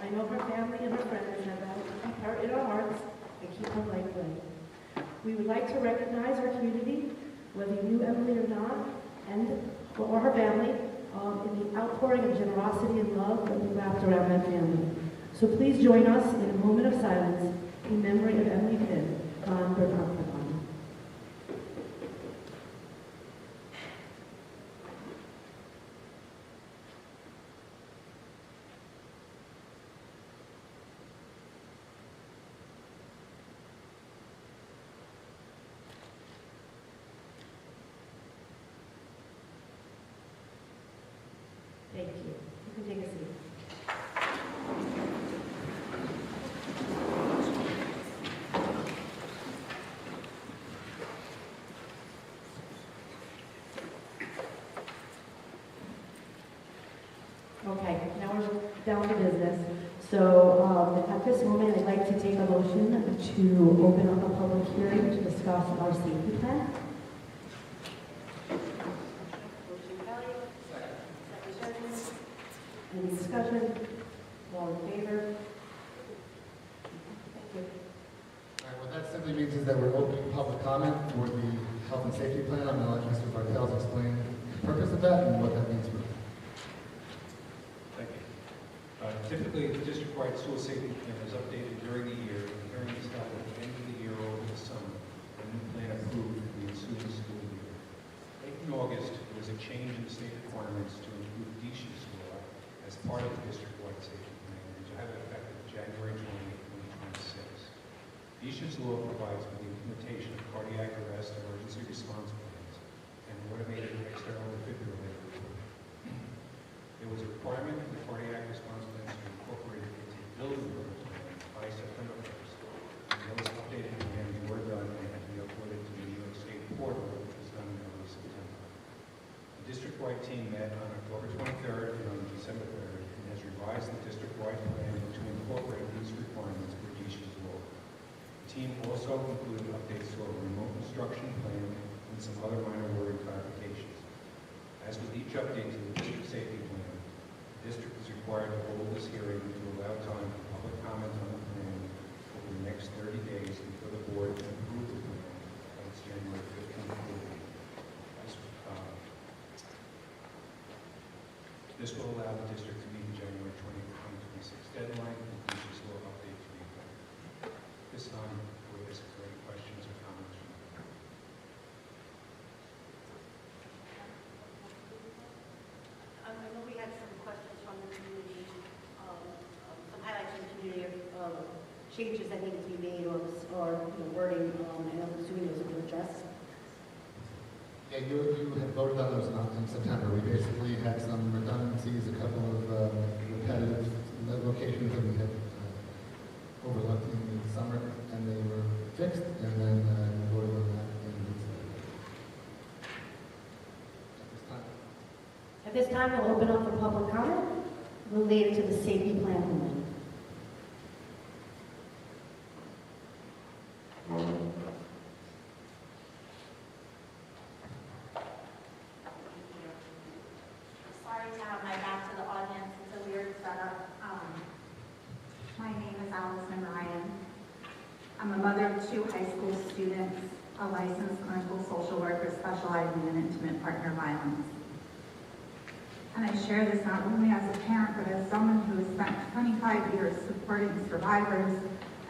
I know her family and her friends have vowed to keep her in our hearts and keep her life bright. We would like to recognize our community, whether you knew Emily or not, or her family, in the outpouring of generosity and love that we wrapped around that family. So please join us in a moment of silence in memory of Emily Finn, gone but not forgotten. Thank you. You can take a seat. Okay, now we're down to business. So at this moment, I'd like to take a motion to open up a public hearing to discuss our safety plan. Any discussion? All in favor? Thank you. All right, what that simply means is that we're opening public comment for the health and safety plan. I'm going to let Mr. Bartels explain the purpose of that and what that means for us. Thank you. Typically, the district-wide school safety plan is updated during the year. The hearing is held at the end of the year over the summer. A new plan approved for the ensuing school year. Late in August, there was a change in the state requirements to include DSHI's law as part of the district-wide safety plan and to have it effective January 28, 2026. DSHI's law provides for the implementation of cardiac arrest emergency response plans and automated external defibrillator report. There was a requirement for the cardiac response plans to be incorporated into the building permit plan by September 1st. And those updated plans were done and had to be uploaded to the New York State portal, which was done in early September. The district-wide team met on October 23rd and on December 3rd and has revised the district-wide plan to incorporate these requirements for DSHI's law. The team also included updates to our remote instruction plan and some other minor wording clarifications. As with each update to the district safety plan, the district is required to hold this hearing to allow time for public comment on the plan over the next 30 days before the board can approve the plan on its January 15th meeting. This will allow the district to meet the January 2026 deadline and DSHI's law update to be effective. This time, we'll ask for any questions or comments from the board. I know we had some questions from the community, some highlights from the community of changes that needed to be made or wording, and I'm assuming those will be addressed. Yeah, you had voted on those in September. We basically had some redundancies, a couple of repetitive locations that we had overlooked in the summer, and they were fixed, and then we voted on that at this time. At this time, we'll open up for public comment related to the safety plan only. Sorry to have my back to the audience. It's a weird setup. My name is Allison Ryan. I'm a mother of 2 high school students, a licensed clinical social worker specializing in intimate partner violence. And I share this not only as a parent, but as someone who has spent 25 years supporting survivors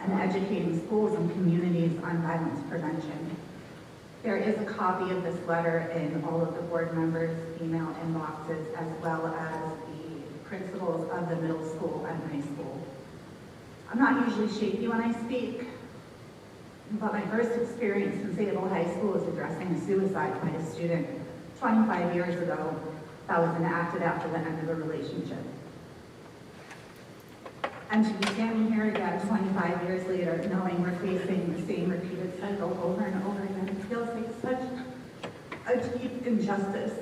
and educating schools and communities on violence prevention. There is a copy of this letter in all of the board members' email inboxes, as well as the principals of the middle school and high school. I'm not usually shaky when I speak, but my first experience in Sayville High School is addressing a suicide by a student 25 years ago that was enacted after the end of a relationship. And to be standing here again 25 years later, knowing we're facing the same repeated cycle over and over again, feels like such a deep injustice.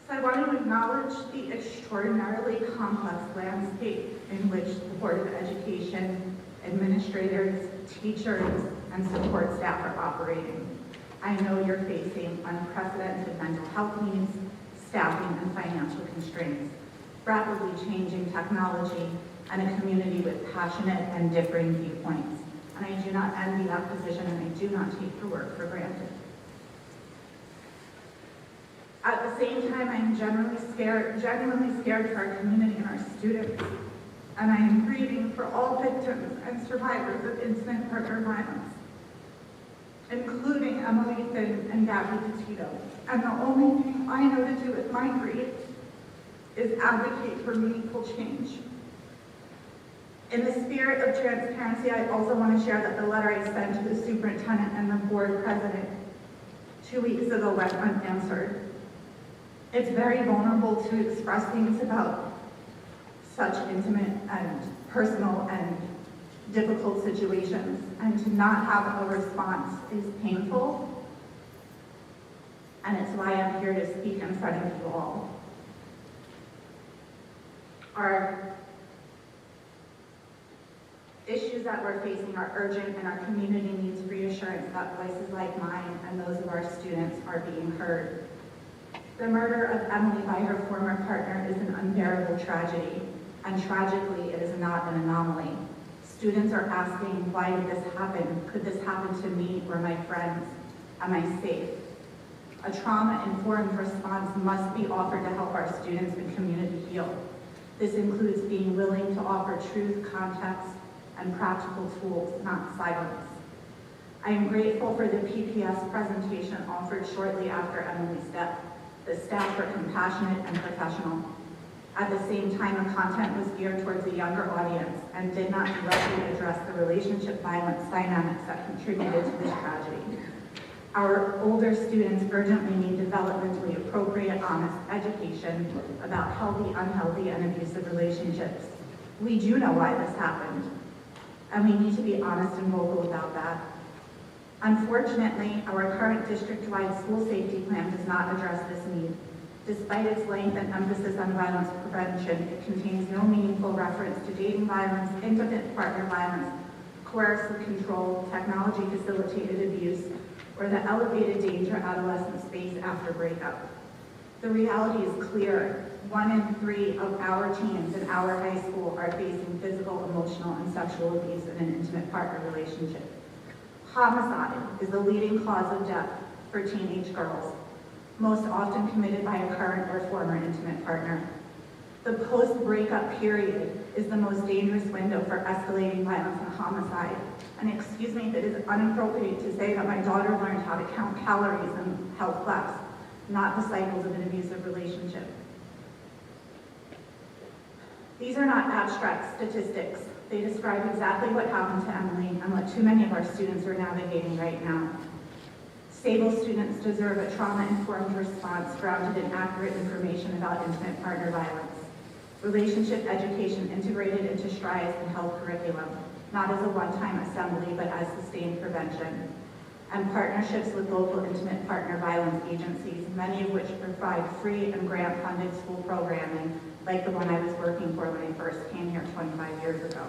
So I want to acknowledge the extraordinarily complex landscape in which the Board of Education, administrators, teachers, and support staff are operating. I know you're facing unprecedented mental health needs, staffing, and financial constraints. rapidly changing technology, and a community with passionate and differing viewpoints. And I do not envy that position, and I do not take her work for granted. At the same time, I am genuinely scared for our community and our students. And I am grieving for all victims and survivors of intimate partner violence, including Emily Finn and Gabby Petito. And the only thing I know to do with my grief is advocate for meaningful change. In the spirit of transparency, I also want to share that the letter I sent to the superintendent and the board president 2 weeks ago went unanswered. It's very vulnerable to express things about such intimate and personal and difficult situations, and to not have a response is painful, and it's why I'm here to speak in front of you all. Our issues that we're facing are urgent, and our community needs reassurance that voices like mine and those of our students are being heard. The murder of Emily by her former partner is an unbearable tragedy, and tragically, it is not an anomaly. Students are asking, why did this happen? Could this happen to me or my friends? Am I safe? A trauma-informed response must be offered to help our students and community heal. This includes being willing to offer truth, context, and practical tools, not silence. I am grateful for the PPS presentation offered shortly after Emily's death. The staff were compassionate and professional. At the same time, the content was geared towards a younger audience and did not directly address the relationship violence dynamics that contributed to this tragedy. Our older students urgently need developmentally appropriate, honest education about healthy, unhealthy, and abusive relationships. We do know why this happened, and we need to be honest and vocal about that. Unfortunately, our current district-wide school safety plan does not address this need. Despite its length and emphasis on violence prevention, it contains no meaningful reference to dating violence, intimate partner violence, coercive control, technology-facilitated abuse, or the elevated danger adolescents face after breakup. The reality is clear. 1 in 3 of our teens in our high school are facing physical, emotional, and sexual abuse in an intimate partner relationship. Homicide is the leading cause of death for teenage girls, most often committed by a current or former intimate partner. The post-breakup period is the most dangerous window for escalating violence and homicide. And excuse me if it is inappropriate to say that my daughter learned how to count calories in health class, not the cycles of an abusive relationship. These are not abstract statistics. They describe exactly what happened to Emily and what too many of our students are navigating right now. Sayville students deserve a trauma-informed response grounded in accurate information about intimate partner violence. Relationship education integrated into strides and health curriculum, not as a one-time assembly, but as sustained prevention. And partnerships with local intimate partner violence agencies, many of which provide free and grant-funded school programming, like the one I was working for when I first came here 25 years ago.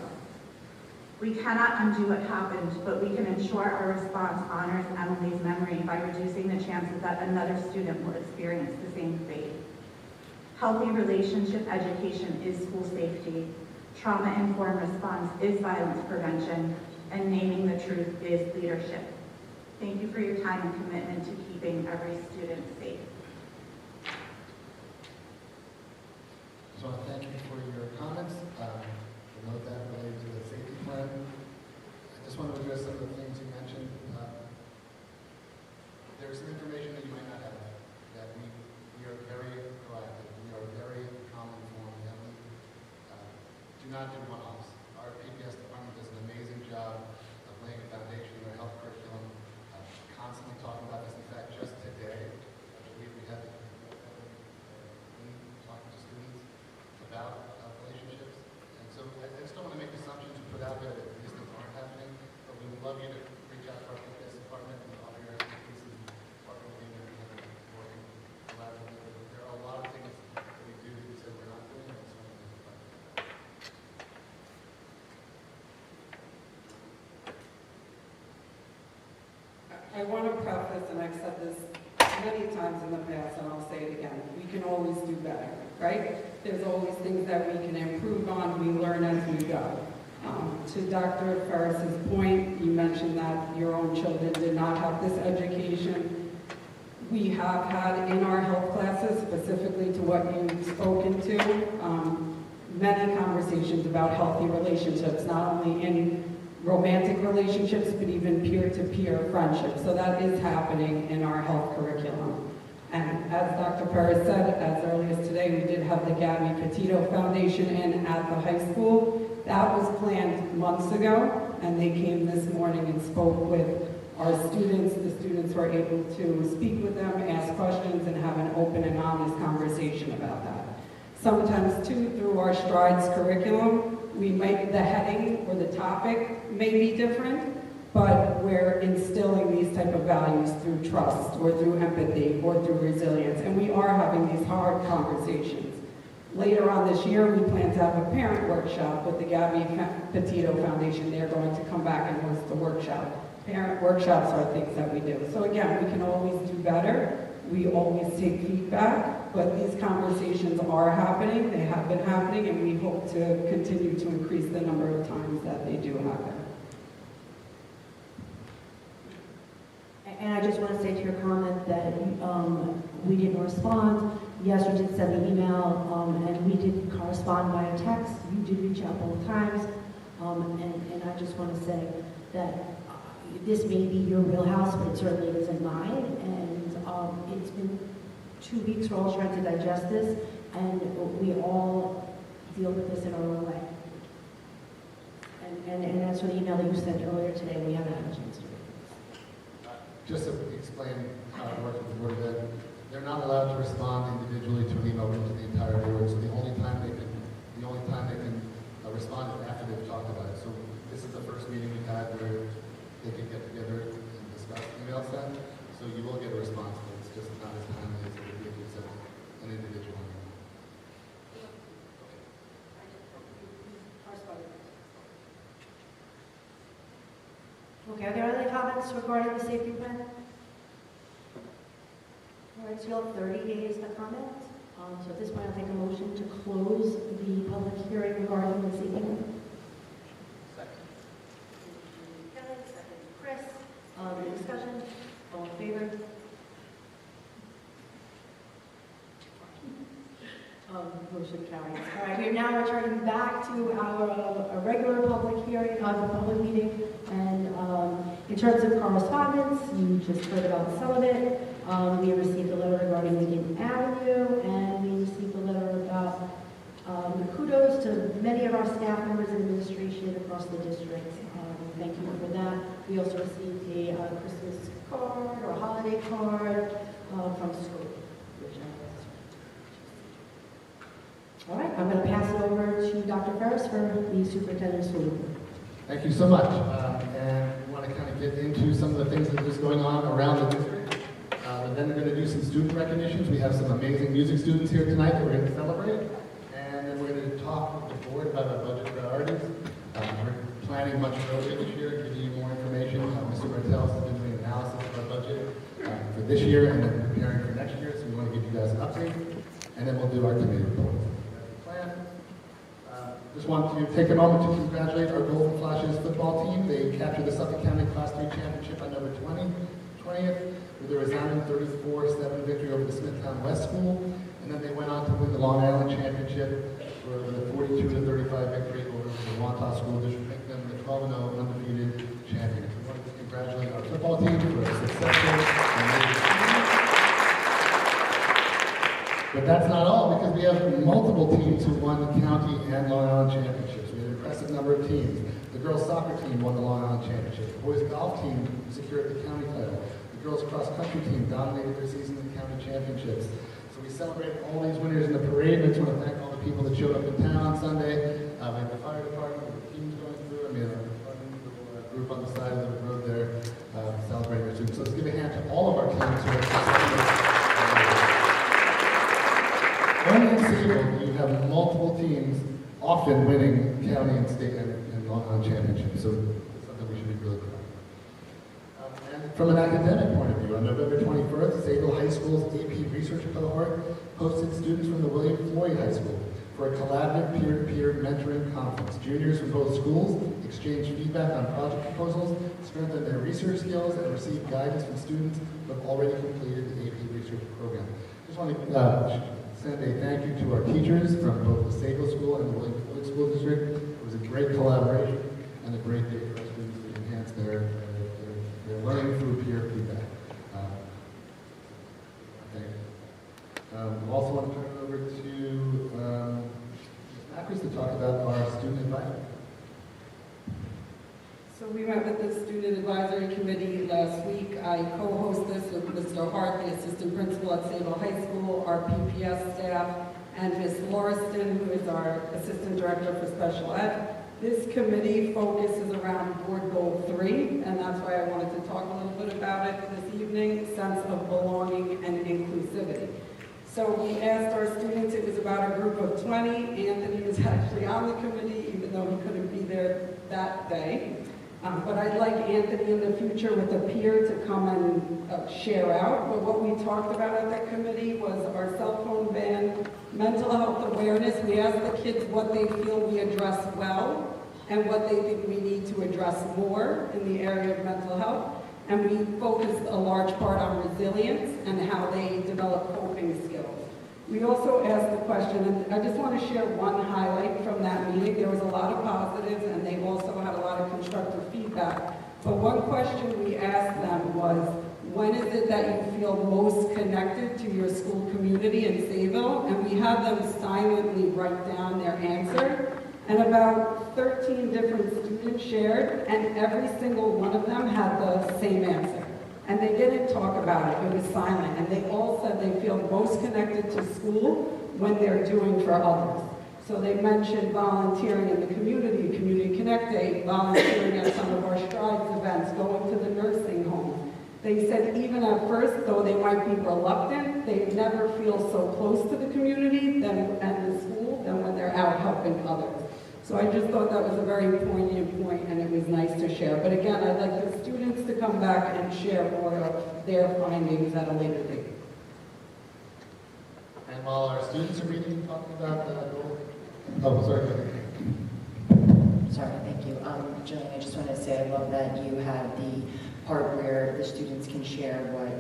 We cannot undo what happened, but we can ensure our response honors Emily's memory by reducing the chances that another student will experience the same fate. Healthy relationship education is school safety. Trauma-informed response is violence prevention, and naming the truth is leadership. Thank you for your time and commitment to keeping every student safe. So I thank you for your comments. We'll note that related to the safety plan. I just want to address some of the things you mentioned. There's some information that you might not have, that we are very proactive. We are very trauma-informed, and we do not do one-offs. Our PPS department does an amazing job of laying a foundation in our health curriculum, constantly talking about this. In fact, just today, I believe we had talking to students about relationships. And so I just don't want to make assumptions and put out there that these things aren't happening, but we would love you to reach out to our PPS department and offer your expertise and partner with you and working collaboratively. There are a lot of things that we do that we said we're not doing, and so I want to preface, and I've said this many times in the past, and I'll say it again, we can always do better, right? There's always things that we can improve on, we learn as we go. To Dr. Ferris's point, you mentioned that your own children did not have this education. We have had in our health classes, specifically to what you've spoken to, many conversations about healthy relationships, not only in romantic relationships, but even peer-to-peer friendships. So that is happening in our health curriculum. And as Dr. Ferris said, as early as today, we did have the Gabby Petito Foundation in at the high school. That was planned months ago, and they came this morning and spoke with our students. The students were able to speak with them, ask questions, and have an open and honest conversation about that. Sometimes, too, through our Strides curriculum, the heading or the topic may be different, but we're instilling these type of values through trust or through empathy or through resilience, and we are having these hard conversations. Later on this year, we plan to have a parent workshop with the Gabby Petito Foundation. They're going to come back and host the workshop. Parent workshops are things that we do. So again, we can always do better. We always take feedback, but these conversations are happening. They have been happening, and we hope to continue to increase the number of times that they do happen. And I just want to say to your comment that we didn't respond. Yes, you did send an email, and we did correspond via text. You did reach out both times. And I just want to say that this may be your wheelhouse, but it certainly isn't mine. And it's been 2 weeks. We're all trying to digest this, and we all deal with this in our own way. And as for the email that you sent earlier today, we haven't had a chance to read it. Just to explain how it works with the Board of Ed, they're not allowed to respond individually to an email written to the entire board, so the only time they can respond is after they've talked about it. So this is the first meeting we've had where they can get together and discuss email sent, so you will get a response, but it's just not as timely as it would be if you sent an individual email. Okay, are there other comments regarding the safety plan? All right, so you have 30 days to comment. So at this point, I'll take a motion to close the public hearing regarding the safety plan. Second. Kelly, second Chris. The discussion, all in favor? Motion carries. All right, we are now returning back to our regular public hearing, the public meeting. And in terms of correspondence, you just heard about some of it. We received a letter regarding Lincoln Avenue, and we received a letter about kudos to many of our staff members and administration across the district. Thank you for that. We also received a Christmas card or a holiday card from school. All right, I'm going to pass it over to Dr. Ferris for the superintendent's report. Thank you so much. And we want to kind of get into some of the things that is going on around the district. Then we're going to do some student recognitions. We have some amazing music students here tonight that we're going to celebrate. And then we're going to talk with the board about our budget priorities. We're planning much earlier this year, giving you more information. Mr. Bartels has been doing an analysis of our budget for this year and then preparing for next year. So we want to give you guys an update. And then we'll do our committee reports. Just want to take a moment to congratulate our Golden Flashes football team. They captured the Suffolk County Class 3 championship on November 20th with a resounding 34-7 victory over the Smithtown West School. And then they went on to win the Long Island championship for the 42-35 victory over the Wantagh School District, making them the 12-0 undefeated champions. We want to congratulate our football team for a successful and But that's not all, because we have multiple teams who won the county and Long Island championships. We have an impressive number of teams. The girls soccer team won the Long Island championship. The boys golf team secured the county title. The girls cross country team dominated their season in the county championships. So we celebrate all these winners in the parade. I just want to thank all the people that showed up in town on Sunday. We have the fire department, the teams going through. I mean, a fun little group on the side of the road there celebrating our students. So let's give a hand to all of our teams who are only in Sayville, you have multiple teams often winning county and state and Long Island championships. So it's something we should be really proud of. And from an academic point of view, on November 21st, Sayville High School's AP Research Cohort hosted students from the William Floyd High School for a collaborative peer-to-peer mentoring conference. Juniors from both schools exchanged feedback on project proposals, strengthened their research skills, and received guidance from students who have already completed the AP Research program. Just want to send a thank you to our teachers from both the Sayville School and the William Floyd School District. It was a great collaboration and a great day for our students to enhance their learning through peer feedback. Thank you. We also want to turn it over to Ms. Macris to talk about our student advisory. So we met with the Student Advisory Committee last week. I co-host this with Mr. Hart, the Assistant Principal at Sayville High School, our PPS staff, and Ms. Lauriston, who is our Assistant Director for Special Ed. This committee focuses around Board Goal 3, and that's why I wanted to talk a little bit about it this evening, sense of belonging and inclusivity. So we asked our students, it was about a group of 20. Anthony was actually on the committee, even though he couldn't be there that day. But I'd like Anthony in the future with a peer to come and share out. But what we talked about at that committee was our cell phone ban, mental health awareness. We asked the kids what they feel we address well and what they think we need to address more in the area of mental health. And we focused a large part on resilience and how they develop coping skills. We also asked the question, and I just want to share one highlight from that meeting. There was a lot of positives, and they also had a lot of constructive feedback. But one question we asked them was, when is it that you feel most connected to your school community in Sayville? And we had them silently write down their answer. And about 13 different students shared, and every single one of them had the same answer. And they didn't talk about it, it was silent. And they all said they feel most connected to school when they're doing for others. So they mentioned volunteering in the community, Community Connect Day, volunteering at some of our Strides events, going to the nursing homes. They said even at first, though they might be reluctant, they never feel so close to the community and the school than when they're out helping others. So I just thought that was a very poignant point, and it was nice to share. But again, I'd like the students to come back and share more of their findings at a later date. And while our students are meeting, talking about sorry. Sorry, thank you. Jillian, I just wanted to say I love that you have the part where the students can share what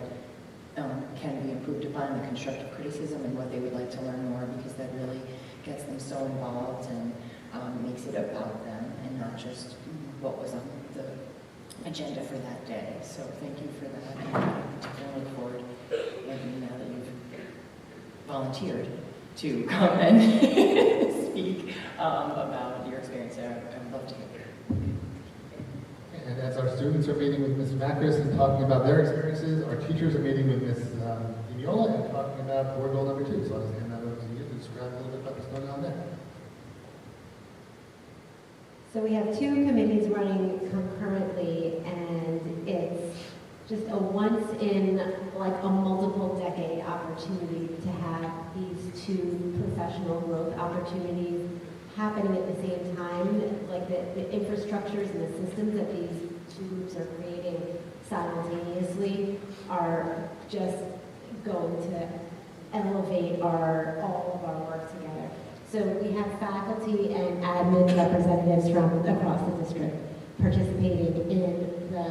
can be improved upon, the constructive criticism, and what they would like to learn more, because that really gets them so involved and makes it about them and not just what was on the agenda for that day. So thank you for that. And I look forward, Anthony, now that you've volunteered to come and speak about your experience there. I would love to hear it. And as our students are meeting with Ms. Macris and talking about their experiences, our teachers are meeting with Ms. Vignola and talking about board goal number 2. So I'll just hand that over to you to describe a little bit about what's going on there. So we have 2 committees running concurrently, and it's just a once in like a multiple decade opportunity to have these 2 professional growth opportunities happening at the same time. Like the infrastructures and the systems that these 2 groups are creating simultaneously are just going to elevate all of our work together. So we have faculty and admin representatives from across the district participating in the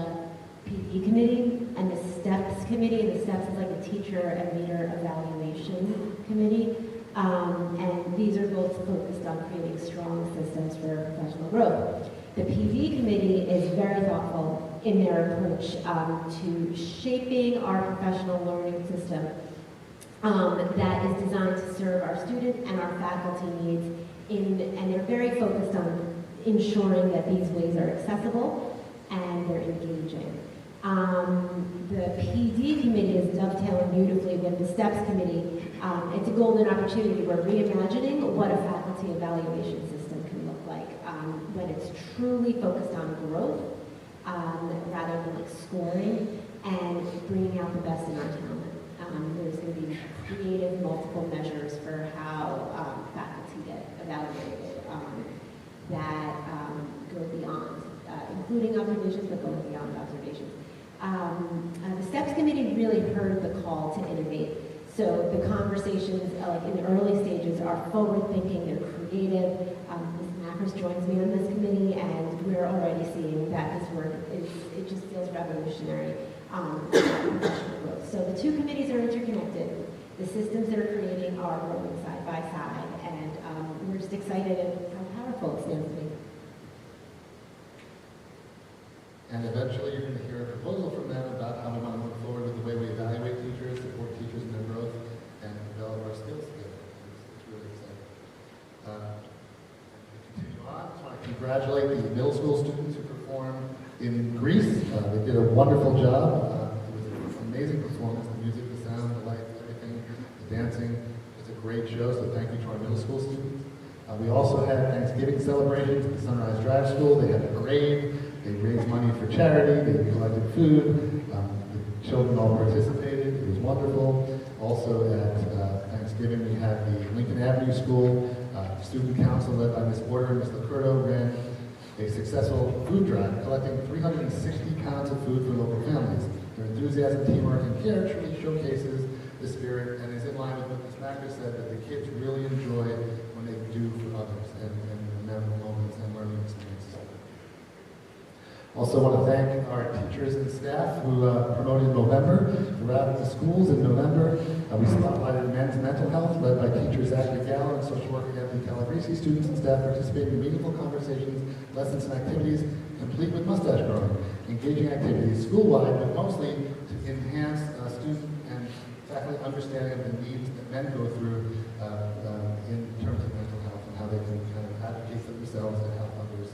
PD committee and the STEPS committee. The STEPS is like a teacher and leader evaluation committee. And these are both focused on creating strong systems for professional growth. The PD committee is very thoughtful in their approach to shaping our professional learning system that is designed to serve our student and our faculty needs, and they're very focused on ensuring that these ways are accessible and they're engaging. The PD committee is dovetailing beautifully with the STEPS committee. It's a golden opportunity. We're reimagining what a faculty evaluation system can look like when it's truly focused on growth rather than like scoring and bringing out the best in our talent. There's going to be creative multiple measures for how faculty get evaluated that go beyond, including observations, but going beyond observations. The STEPS committee really heard the call to innovate. So the conversations, like in the early stages, are forward-thinking, they're creative. Ms. Macris joins me on this committee, and we're already seeing that this work it just feels revolutionary. Professional growth. So the two committees are interconnected. The systems they're creating are growing side by side, and we're just excited at how powerful it stands to be. And eventually you're going to hear a proposal from them about how we want to move forward with the way we evaluate teachers, support teachers in their growth, and develop our skills together. It's really exciting. Continue on. I just want to congratulate the middle school students who performed in Greece. They did a wonderful job. It was an amazing performance. The music, the sound, the lights, everything, the dancing. It's a great show, so thank you to our middle school students. We also had Thanksgiving celebrations at the Sunrise Drive School. They had a parade. They raised money for charity. They collected food. The children all participated. It was wonderful. Also at Thanksgiving, we had the Lincoln Avenue School Student Council led by Ms. Porter and Ms. Lacurdo ran a successful food drive, collecting 360 pounds of food for local families. Their enthusiasm, teamwork, and care truly showcases the spirit and is in line with what Ms. Macris said, that the kids really enjoy when they do for others and memorable moments and learning experiences. Also want to thank our teachers and staff who promoted November throughout the schools in November. We spotlighted men's mental health led by teacher Zach McGowan and social worker Anthony Calabrese. Students and staff participated in meaningful conversations, lessons, and activities complete with mustache growing, engaging activities school-wide, but mostly to enhance student and faculty understanding of the needs that men go through in terms of mental health and how they can kind of advocate for themselves and help others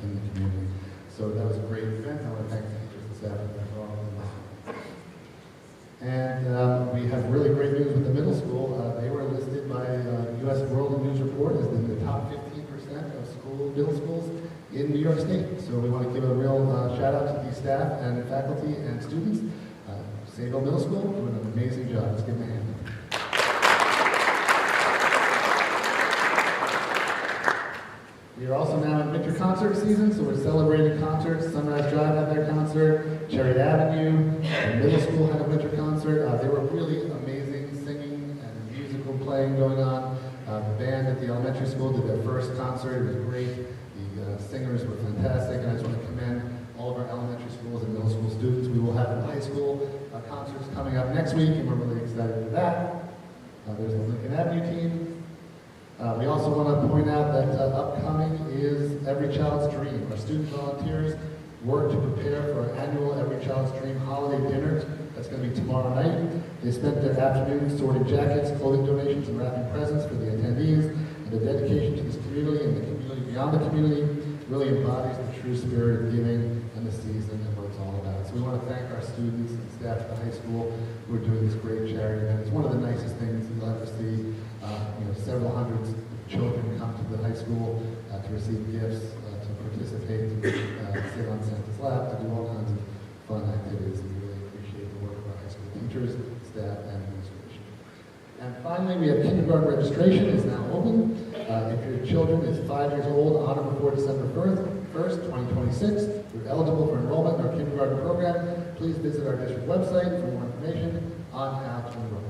in the community. So that was a great event. I want to thank the teachers and staff for all of them. And we have really great news with the middle school. They were listed by U.S. World News Report as in the top 15% of middle schools in New York State. So we want to give a real shout out to the staff and faculty and students. Sayville Middle School doing an amazing job. Let's give them a hand. We are also now in winter concert season, so we're celebrating concerts. Sunrise Drive had their concert, Cherry Avenue, the middle school had a winter concert. They were really amazing singing and musical playing going on. The band at the elementary school did their first concert. It was great. The singers were fantastic, and I just want to commend all of our elementary schools and middle school students. We will have high school concerts coming up next week, and we're really excited for that. There's the Lincoln Avenue team. We also want to point out that upcoming is Every Child's Dream. Our student volunteers work to prepare for our annual Every Child's Dream holiday dinner. That's going to be tomorrow night. They spent their afternoon sorting jackets, clothing donations, and wrapping presents for the attendees. And the dedication to this community and the community beyond the community really embodies the true spirit of giving and the season and what it's all about. So we want to thank our students and staff at the high school who are doing this great charity event. It's one of the nicest things you'll ever see. Several hundreds of children come to the high school to receive gifts, to participate, to sit on Santa's lap, to do all kinds of fun activities. We really appreciate the work of our high school teachers, staff, and administration. And finally, we have kindergarten registration is now open. If your children is 5 years old on or before December 1st, 2026, you're eligible for enrollment in our kindergarten program. Please visit our district website for more information on how to enroll.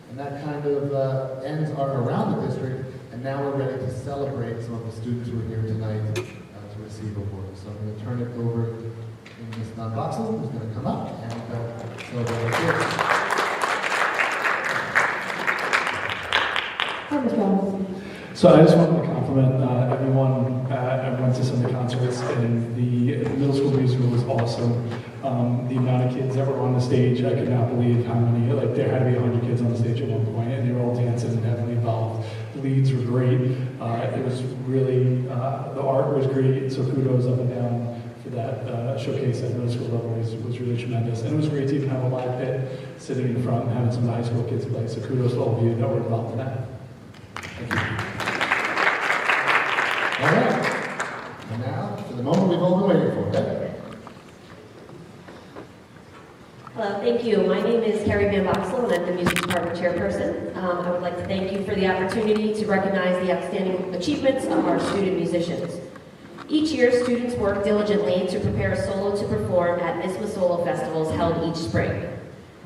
And that kind of ends our around the district, and now we're ready to celebrate some of the students who are here tonight to receive awards. So I'm going to turn it over to Ms. Don Boxel, who's going to come up and celebrate our kids. Hi, Ms. Robinson. So I just wanted to compliment everyone. I went to some of the concerts, and the middle school musical was awesome. The amount of kids that were on the stage, I could not believe how many, like there had to be 100 kids on the stage at one point, and they were all dancing and heavily involved. The leads were great. It was really, the art was great, so kudos up and down for that showcase at middle school level was really tremendous. And it was great to even have a live pit sitting in front and having some high school kids play, so kudos to all of you that were involved in that. Thank you. All right. And now, to the moment we've all been waiting for, right? Hello, thank you. My name is Carrie Van Boxel, and I'm the Music Department Chairperson. I would like to thank you for the opportunity to recognize the outstanding achievements of our student musicians. Each year, students work diligently to prepare a solo to perform at NISMA Solo Festivals held each spring.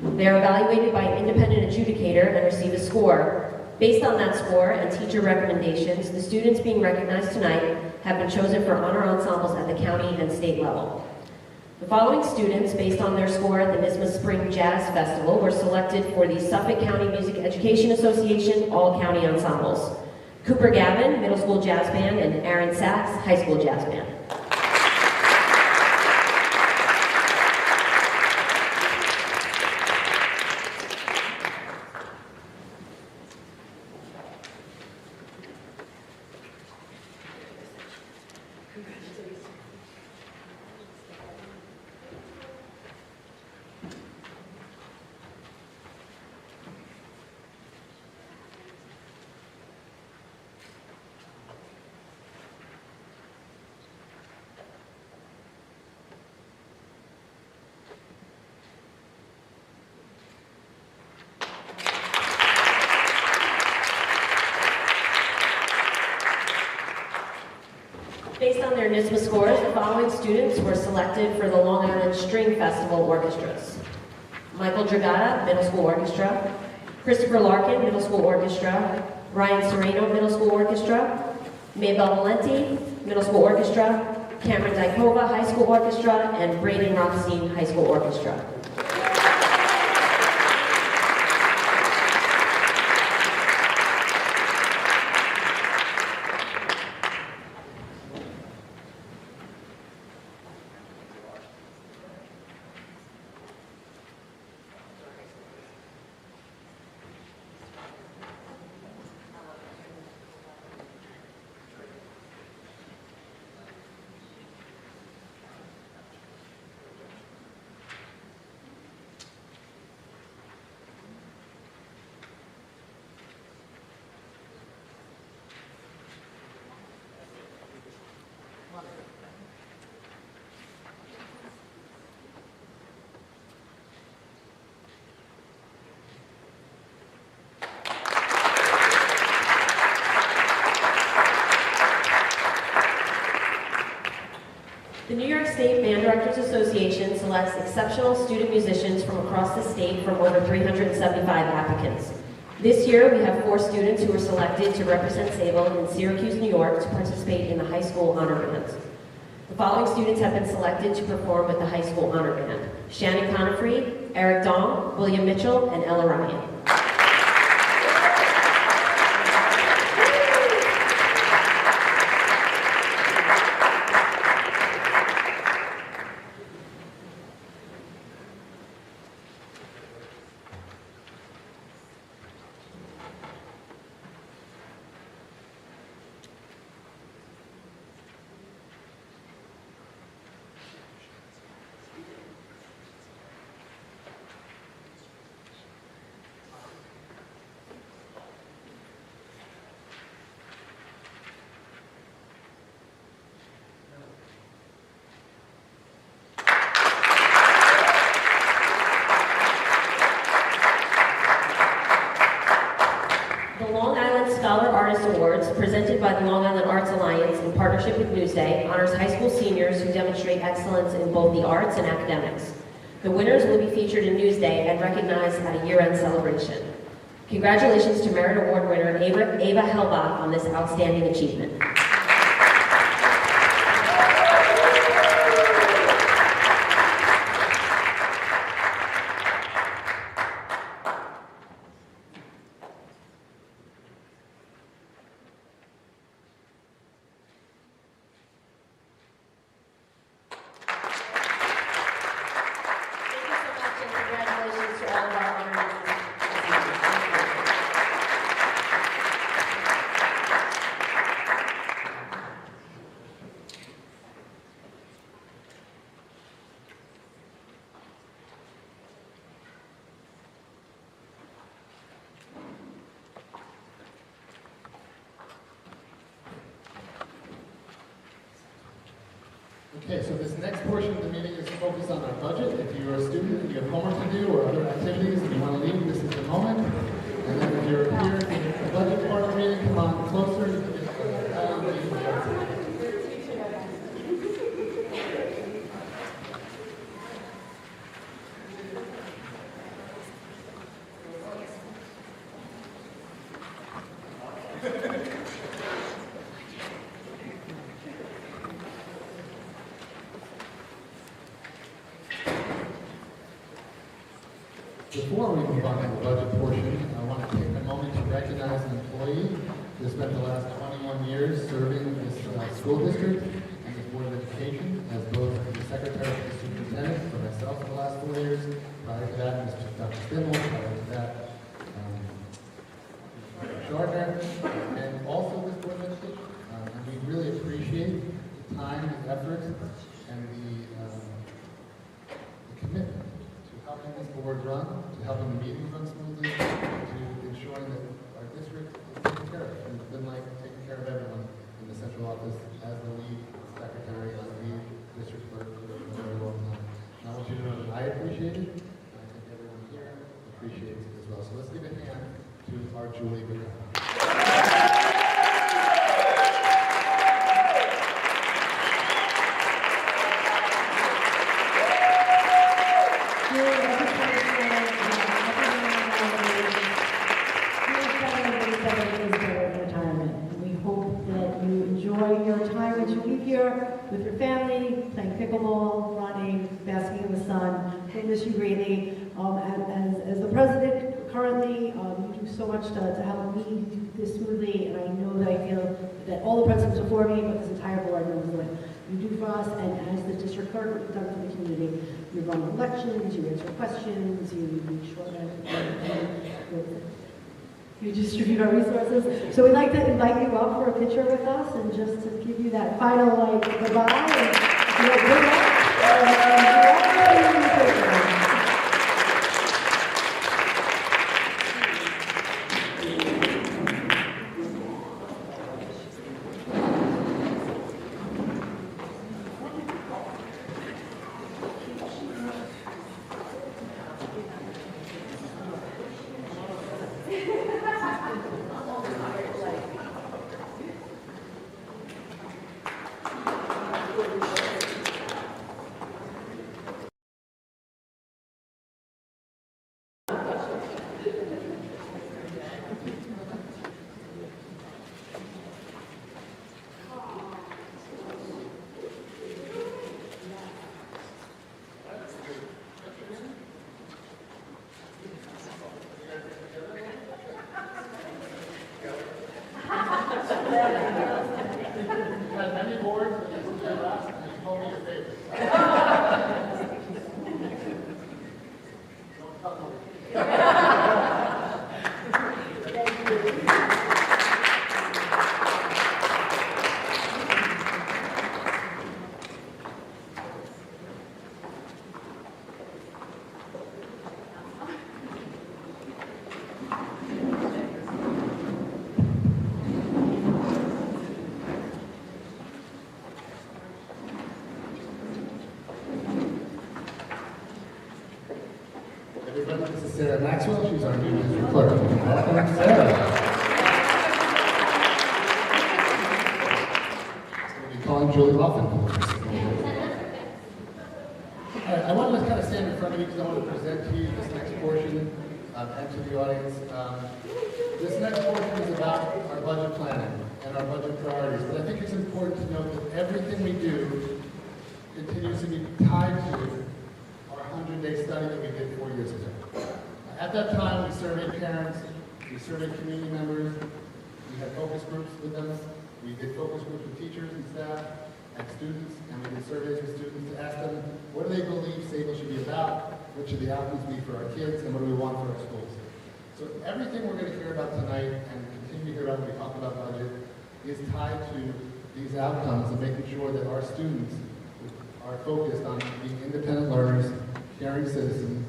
They are evaluated by an independent adjudicator and receive a score. Based on that score and teacher recommendations, the students being recognized tonight have been chosen for honor ensembles at the county and state level. The following students, based on their score at the NISMA Spring Jazz Festival, were selected for the Suffolk County Music Education Association All-County Ensembles. Cooper Gavin, Middle School Jazz Band, and Aaron Sachs, High School Jazz Band. Based on their NISMA scores, the following students were selected for the Long Island String Festival Orchestras. Michael Dragata, Middle School Orchestra. Christopher Larkin, Middle School Orchestra. Ryan Sereno, Middle School Orchestra. Maybell Valenti, Middle School Orchestra. Cameron Dykova, High School Orchestra. And Braden Rothstein, High School Orchestra. The New York State Band Directors Association selects exceptional student musicians from across the state from over 375 applicants. This year, we have 4 students who were selected to represent Sayville in Syracuse, New York to participate in the high school honor band. The following students have been selected to perform with the high school honor band: Shannon Conifrey, Eric Dong, William Mitchell, and Ella Ryan. Scholar Artist Awards, presented by the Long Island Arts Alliance in partnership with Newsday, honors high school seniors who demonstrate excellence in both the arts and academics. The winners will be featured in Newsday and recognized at a year-end celebration. Congratulations to Merit Award winner Ava Hellbach on this outstanding achievement. Okay, so this next portion of the meeting is focused on our budget. If you're a student and you have homework to do or other activities and you want to leave, this is the moment. And then if you're here for the budget part of the meeting, come on closer. You can get Before we move on to the budget portion, I want to take a moment to recognize an employee who spent the last 21 years serving this school district and this Board of Education as both the Secretary of the Superintendent for myself for the last 4 years. Prior to that, Dr. Stimmel. Prior to that, Gardner, and also this Board of Education. And we really appreciate the time, the effort, and the commitment to helping this board run, to helping the meetings run smoothly, to ensuring that our district is taken care of. And it's been like taking care of everyone in the central office as the lead secretary, as the lead district clerk for a very long time. And I want you to know that I appreciate it, and I think everyone here appreciates it as well. So let's give a hand to our Julie Bacall. We hope that you enjoy your time as you leave here with your family, playing pickleball, running, basking in the sun. We miss you greatly. As the president currently, you do so much to help me do this smoothly, and I know that I feel that all the presidents before me, but this entire board knows what you do for us, and as the district clerk, what you've done for the community. You run elections, you answer questions, you make sure that you distribute our resources. So we'd like to invite you up for a picture with us, and just to give you that final goodbye, and good luck. Everybody, this is Sarah Maxwell. She's our new district clerk. Welcome, Sarah. We'll be calling Julie Loffin. All right, I wanted to kind of stand in front of you because I want to present to you this next portion and to the audience. This next portion is about our budget planning and our budget priorities. But I think it's important to note that everything we do continues to be tied to 100-day study that we did 4 years ago. At that time, we surveyed parents, we surveyed community members, we had focus groups with them, we did focus groups with teachers and staff and students, and we did surveys with students to ask them, what do they believe Sayville should be about, what should the outcomes be for our kids, and what do we want for our schools? So everything we're going to hear about tonight, and continue to hear about when we talk about budget, is tied to these outcomes and making sure that our students are focused on being independent learners, caring citizens,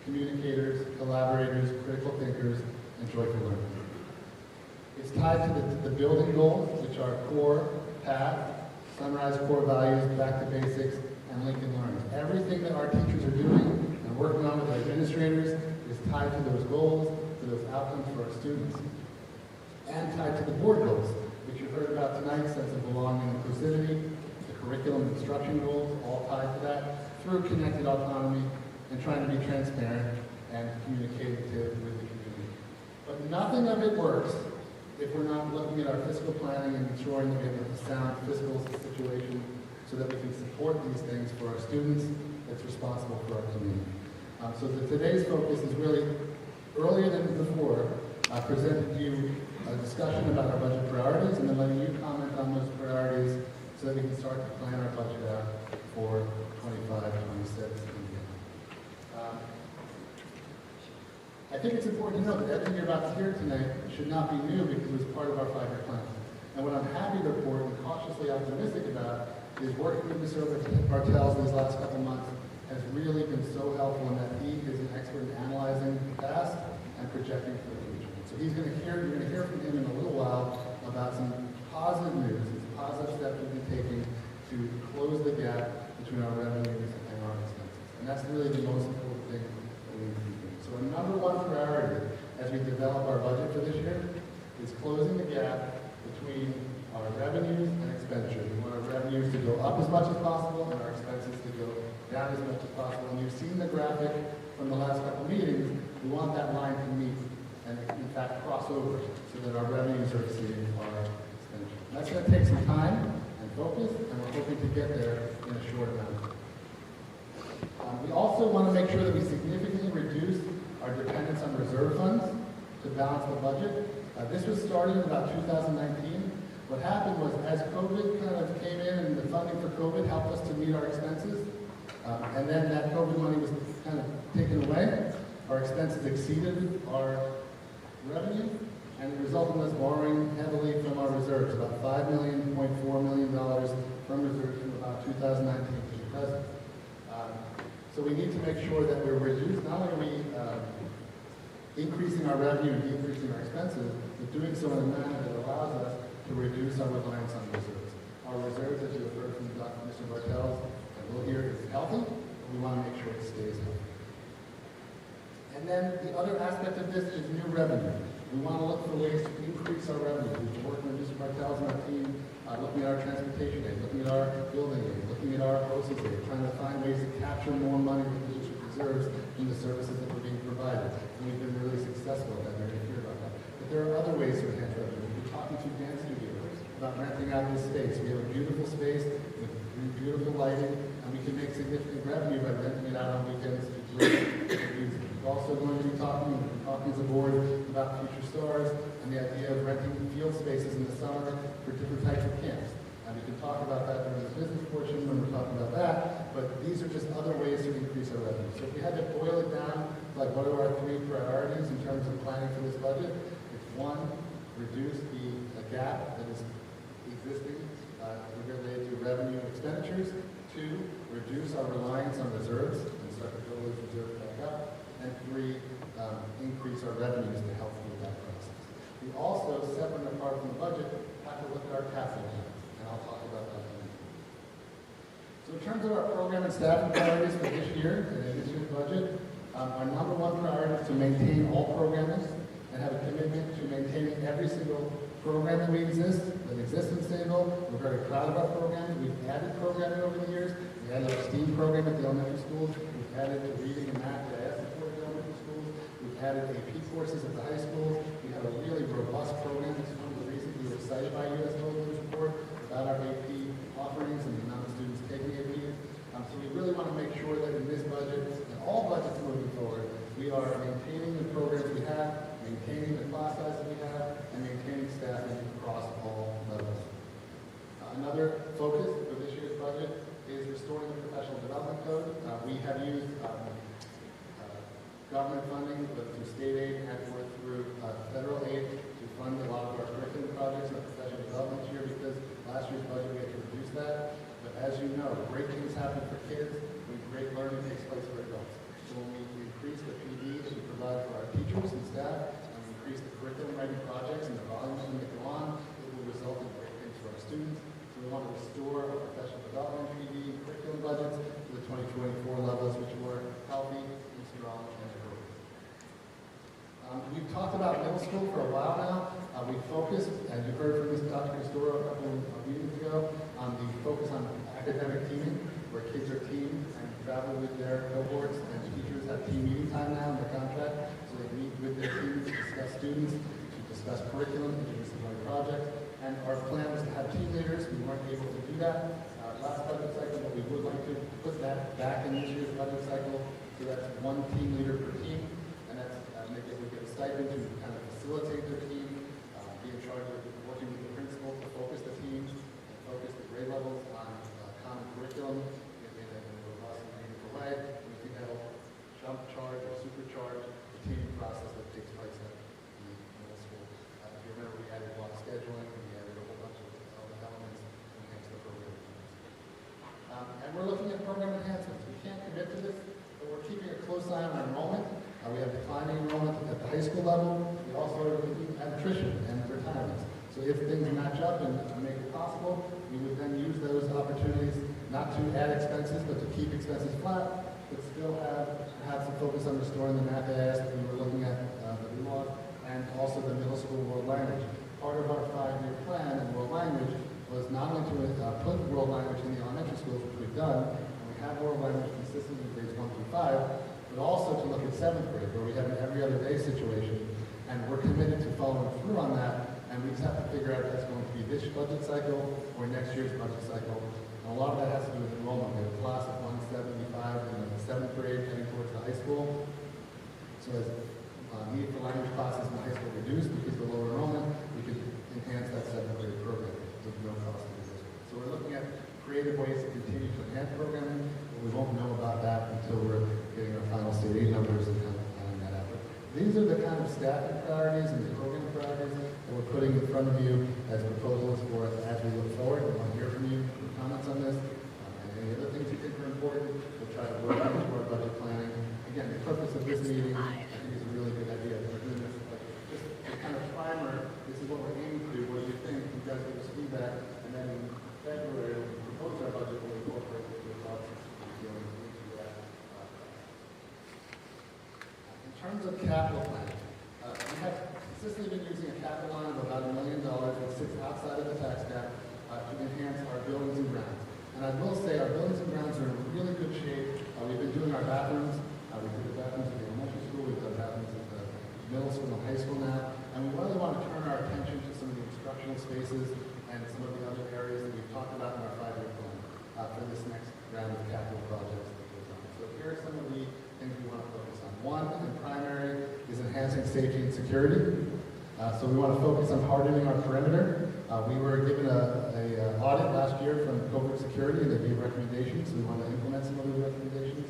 communicators, collaborators, critical thinkers, and joyful learners. It's tied to the building goals, which are core, path, sunrise core values, back to basics, and Lincoln learners. Everything that our teachers are doing and working on with our administrators is tied to those goals, to those outcomes for our students, and tied to the board goals, which you heard about tonight, sense of belonging and inclusivity, the curriculum and instruction goals, all tied to that, through connected autonomy and trying to be transparent and communicative with the community. But nothing of it works if we're not looking at our fiscal planning and ensuring that we have a sound fiscal situation so that we can support these things for our students that's responsible for our community. Today's focus is really, earlier than before, I presented to you a discussion about our budget priorities, and then letting you comment on those priorities so that we can start to plan our budget out for 25, 26, and beyond. I think it's important to know that everything you're about to hear tonight should not be new because it was part of our 5-year plan. And what I'm happy to report and cautiously optimistic about is working with Mr. Bartels these last couple months has really been so helpful in that he is an expert in analyzing the past and projecting for the future. So you're going to hear from him in a little while about some positive news, some positive steps we've been taking to close the gap between our revenues and our expenses. And that's really the most important thing that we need to be doing. So our number one priority as we develop our budget for this year is closing the gap between our revenues and expenditures. We want our revenues to go up as much as possible and our expenses to go down as much as possible. And you've seen the graphic from the last couple of meetings. We want that line to meet and, in fact, cross over so that our revenues are exceeding our expenditures. That's going to take some time and focus, and we're hoping to get there in a short amount of time. We also want to make sure that we significantly reduce our dependence on reserve funds to balance the budget. This was started in about 2019. What happened was, as COVID kind of came in and the funding for COVID helped us to meet our expenses, and then that COVID money was kind of taken away, our expenses exceeded our revenue, and it resulted in us borrowing heavily from our reserves, about $5.4 million from reserves from about 2019 to the present. So we need to make sure that we're reduced, not only are we increasing our revenue and decreasing our expenses, but doing so in a manner that allows us to reduce our reliance on reserves. Our reserves, as you have heard from Mr. Bartels, and we'll hear, is healthy, and we want to make sure it stays healthy. And then the other aspect of this is new revenue. We want to look for ways to increase our revenue. We've been working with Mr. Bartels and our team, looking at our transportation aid, looking at our building aid, looking at our postage aid, trying to find ways to capture more money that the district deserves in the services that were being provided. And we've been really successful at that. We're going to hear about that. But there are other ways to enhance revenue. We've been talking to dance studios about renting out this space. We have a beautiful space with beautiful lighting, and we can make significant revenue by renting it out on weekends to great music. We're also going to be talking as a board about future stars and the idea of renting field spaces in the summer for different types of camps. And we can talk about that during the business portion when we're talking about that, but these are just other ways to increase our revenue. So if we had to boil it down, like what are our 3 priorities in terms of planning for this budget? It's 1, reduce the gap that is existing related to revenue and expenditures. 2, reduce our reliance on reserves and start to build those reserves back up. And 3, increase our revenues to help with that process. We also, separate and apart from the budget, have to look at our capital plans, and I'll talk about that in a minute. So in terms of our program and staffing priorities for this year and in this year's budget, our number 1 priority is to maintain all programming and have a commitment to maintaining every single program that exists in Sayville. We're very proud of our programs. We've added programming over the years. We added our STEAM program at the elementary schools. We've added the reading and math that I asked for at the elementary schools. We've added AP courses at the high schools. We have a really robust program. This is one of the reasons we were excited by you as well as this report about our AP offerings and the amount of students taking AP. So we really want to make sure that in this budget, and all budgets moving forward, we are maintaining the programs we have, maintaining the class size that we have, and maintaining staffing across all levels. Another focus for this year's budget is restoring the professional development code. We have used government funding, both through state aid and through federal aid, to fund a lot of our curriculum projects and professional development this year because last year's budget we had to reduce that. But as you know, great things happen for kids when great learning takes place for adults. So when we increase the PD that we provide for our teachers and staff, and we increase the curriculum writing projects and the volumes when they go on, it will result in great things for our students. So we want to restore our professional development PD and curriculum budgets to the 2024 levels, which were healthy and strong and appropriate. We've talked about middle school for a while now. We focused, as you heard from Dr. Castoro a couple of meetings ago, on the focus on academic teaming, where kids are teamed and travel with their cohorts, and teachers have team meeting time now in their contract, so they meet with their teams to discuss students, to discuss curriculum, to discuss projects. And our plan was to have team leaders. We weren't able to do that last budget cycle, but we would like to put that back in this year's budget cycle. So that's one team leader per team, and that's they get a stipend to kind of facilitate their team, be in charge of working with the principal to focus the teams, and focus the grade levels on common curriculum in a robust and meaningful way. And we think that'll jump charge or supercharge the teaming process that takes place at the middle school. If you remember, we added block scheduling, we added a whole bunch of other elements to enhance the program. And we're looking at program enhancements. We can't commit to this, but we're keeping a close eye on our enrollment. We have declining enrollment at the high school level. We also are looking at attrition and retirements. So if things match up and make it possible, we would then use those opportunities not to add expenses, but to keep expenses flat, but still have some focus on restoring the math AS that we were looking at the new law, and also the middle school world language. Part of our 5-year plan in world language was not only to put world language in the elementary schools, which we've done, and we have world language consistently in grades 1 through 5, but also to look at 7th grade, where we have an every other day situation, and we're committed to following through on that, and we just have to figure out if that's going to be this budget cycle or next year's budget cycle. And a lot of that has to do with enrollment. We have a class of 175 in the 7th grade heading towards the high school. So as need for language classes in the high school reduced because of the lower enrollment, we could enhance that 7th grade program with no cost to the district. So we're looking at creative ways to continue to enhance programming, but we won't know about that until we're getting our final state aid numbers and kind of planning that out. But these are the kind of staffing priorities and the program priorities that we're putting in front of you as proposals for us as we look forward. We want to hear from you, your comments on this, and any other things you think are important. We'll try to work into our budget planning. Again, the purpose of this meeting, I think, is a really good idea. We're doing this just a kind of primer. This is what we're aiming to do. What do you think? You guys give us feedback, and then in February, when we propose our budget, we'll incorporate your thoughts and feelings into that. In terms of capital planning, we have consistently been using a capital line of about $1 million that sits outside of the tax cap to enhance our buildings and grounds. And I will say our buildings and grounds are in really good shape. We've been doing our bathrooms. We did the bathrooms at the elementary school. We've done bathrooms at the middle school and high school now. And we really want to turn our attention to some of the instructional spaces and some of the other areas that we've talked about in our 5-year plan for this next round of capital projects that goes on. So here are some of the things we want to focus on. One, and primary, is enhancing safety and security. So we want to focus on hardening our perimeter. We were given an audit last year from Covert Security, and they gave recommendations. So we want to implement some of those recommendations.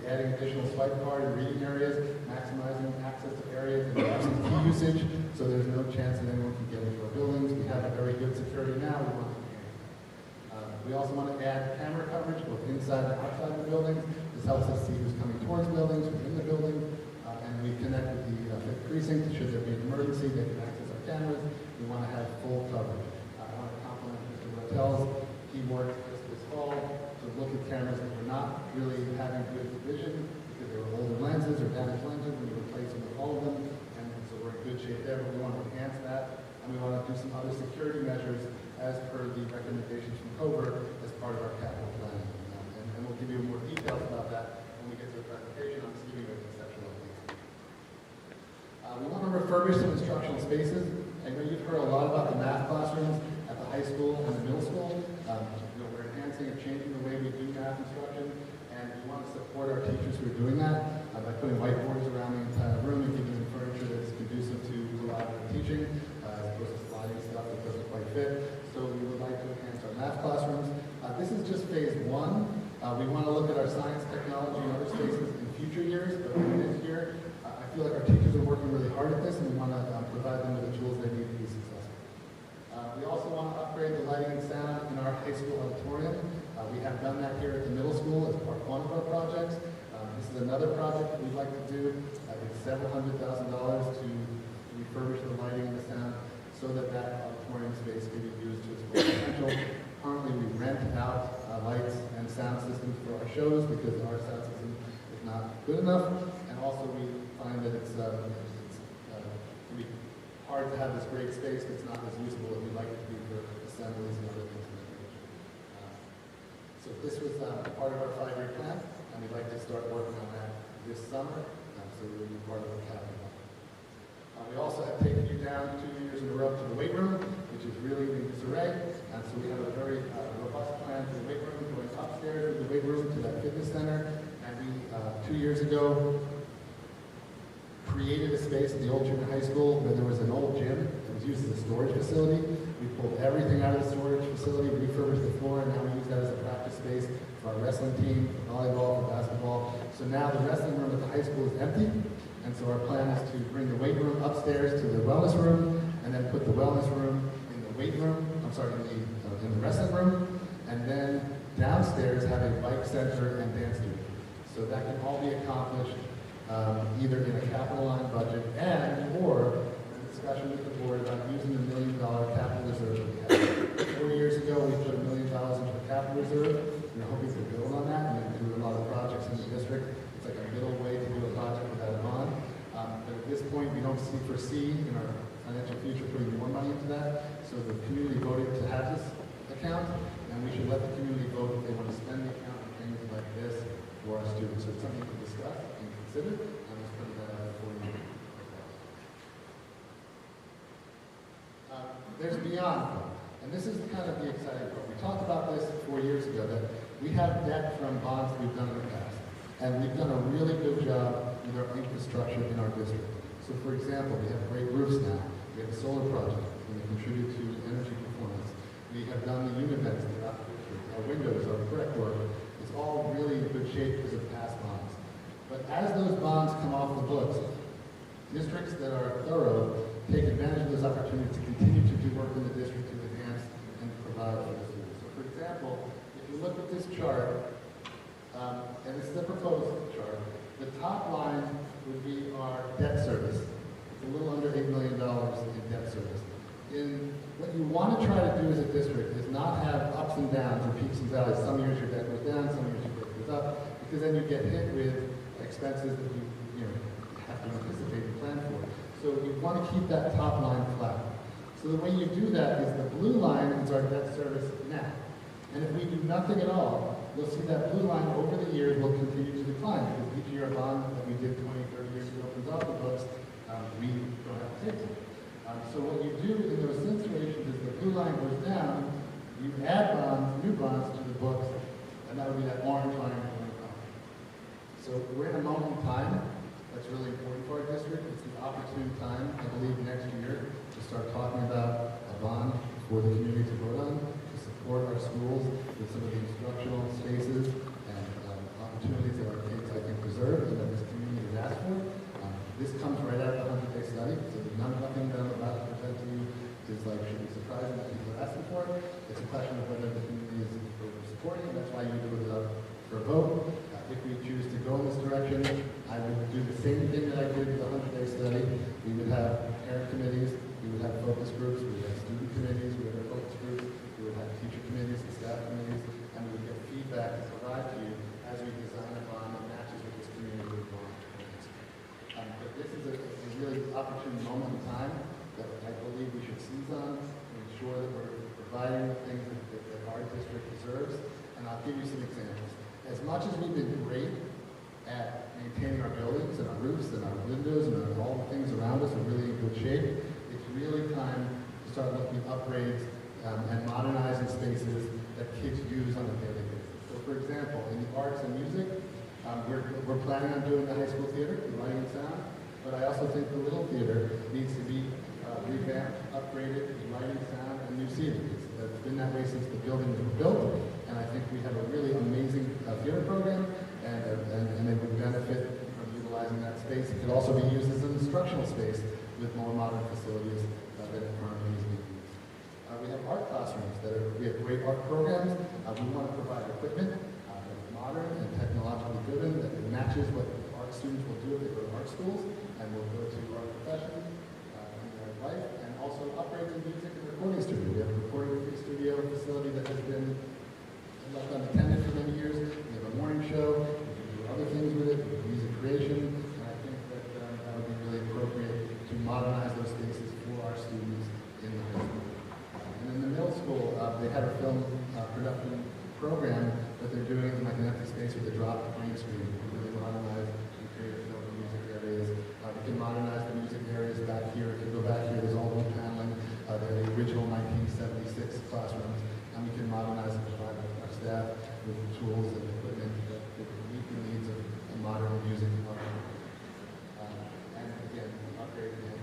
Adding additional swipe card and reading areas, maximizing access to areas and absent key usage, so there's no chance that anyone can get into our buildings. We have a very good security now. We want to enhance. We also want to add camera coverage both inside and outside the buildings. This helps us see who's coming towards buildings, who's in the building, and we connect with the 5th precinct. Should there be an emergency, they can access our cameras. We want to have full coverage. I want to compliment Mr. Rattel's. He worked this fall to look at cameras that were not really having good vision because they were older lenses or damaged lenses, and we replaced them with all of them, and so we're in good shape there, but we want to enhance that, and we want to do some other security measures as per the recommendations from Covert as part of our capital planning. And we'll give you more details about that when we get to the presentation. I'm just giving you a conceptual update. We want to refurbish some instructional spaces. I know you've heard a lot about the math classrooms at the high school and the middle school. We're enhancing and changing the way we do math instruction, and we want to support our teachers who are doing that by putting whiteboards around the entire room and giving them furniture that's conducive to collaborative teaching, as opposed to sliding stuff that doesn't quite fit. So we would like to enhance our math classrooms. This is just phase 1. We want to look at our science, technology, and other spaces in future years, but in this year, I feel like our teachers are working really hard at this, and we want to provide them with the tools they need to be successful. We also want to upgrade the lighting and sound in our high school auditorium. We have done that here at the middle school as part of one of our projects. This is another project that we'd like to do. It's several $100,000 to refurbish the lighting and the sound so that that auditorium space can be used to its full potential. Currently, we rent out lights and sound systems for our shows because our sound system is not good enough, and also we find that it's can be hard to have this great space that's not as usable as we'd like it to be for assemblies and other things in the future. So this was part of our 5-year plan, and we'd like to start working on that this summer, so it will be part of our capital. We also have taken you down 2 years in a row to the weight room, which is really in disarray, and so we have a very robust plan for the weight room, going upstairs with the weight room to that fitness center, and we, 2 years ago, old junior high school where there was an old gym that was used as a storage facility. We pulled everything out of the storage facility, refurbished the floor, and now we use that as a practice space for our wrestling team, for volleyball, for basketball. So now the wrestling room at the high school is empty, and so our plan is to bring the weight room upstairs to the wellness room, and then put the wellness room in the weight room, in the wrestling room, and then downstairs have a bike center and dance studio. So that can all be accomplished either in a capital line budget or a discussion with the board about using the $1 million capital reserve that we have. 4 years ago, we put $1 million into a capital reserve. We're hoping to build on that and do a lot of projects in the district. It's like a middle way to do a project without a bond. But at this point, we don't foresee in our financial future putting more money into that. So the community voted to have this account, and we should let the community vote if they want to spend the account on things like this for our students. So it's something to discuss and consider. I'm just putting that out for you. There's beyond, and this is kind of the exciting part. We talked about this 4 years ago, that we have debt from bonds we've done in the past, and we've done a really good job with our infrastructure in our district. So for example, we have great roofs now. We have a solar project, and we contribute to energy performance. We have done the unit vents throughout the district. Our windows, our brickwork, is all really in good shape because of past bonds. But as those bonds come off the books, districts that are thorough take advantage of those opportunities to continue to do work in the district to enhance and provide for the students. So for example, if you look at this chart, and this is a proposed chart, the top line would be our debt service. It's a little under $8 million in debt service. What you want to try to do as a district is not have ups and downs or peaks and valleys. Some years your debt goes down, some years your debt goes up, because then you get hit with expenses that you have to anticipate and plan for. So you want to keep that top line flat. So the way you do that is the blue line is our debt service now. And if we do nothing at all, you'll see that blue line over the years will continue to decline, because each year a bond that we did 20, 30 years ago comes off the books, we don't have to take it. So what you do in those situations is the blue line goes down, you add bonds, new bonds to the books, and that would be that orange line going up. So we're in a moment in time that's really important for our district. It's the opportune time, I believe, next year to start talking about a bond for the community to vote on, to support our schools with some of the instructional spaces and opportunities that our kids, I think, deserve and that this community has asked for. This comes right out of the 100-day study, so nothing that I'm about to present to you is should be surprising that people are asking for it. It's a question of whether the community is supporting it. That's why you put it up for a vote. If we choose to go in this direction, I would do the same thing that I did with the 100-day study. We would have parent committees, we would have focus groups, we would have student committees, we would have focus groups, we would have teacher committees and staff committees, and we would get feedback to provide to you as we design a bond that matches what this community would want. But this is a really opportune moment in time that I believe we should seize on to ensure that we're providing the things that our district deserves. And I'll give you some examples. As much as we've been great at maintaining our buildings and our roofs and our windows and all the things around us are really in good shape, it's really time to start looking at upgrades and modernizing spaces that kids use on a daily basis. So for example, in the arts and music, we're planning on doing the high school theater, the lighting and sound, but I also think the little theater needs to be revamped, upgraded, lighting, sound, and new seating. It's been that way since the building was built, and I think we have a really amazing theater program, and they would benefit from utilizing that space. It could also be used as an instructional space with more modern facilities than it currently is being used. We have art classrooms we have great art programs. We want to provide equipment that's modern and technologically driven that matches what art students will do if they go to art schools and will go to art professions in their life, and also upgrades in music and recording studio. We have a recording studio facility that has been left unattended for many years. We have a morning show. We can do other things with it, with music creation, and I think that that would be really appropriate to modernize those spaces for our students in the high school. And in the middle school, they have a film production program that they're doing in an empty space with a drop green screen. We really modernize and create film and music areas. We can modernize the music areas back here. If you go back here, there's all the paneling. They're the original 1976 classrooms, and we can modernize and provide our staff with the tools and equipment that meet the needs of a modern music environment. And again, upgrade the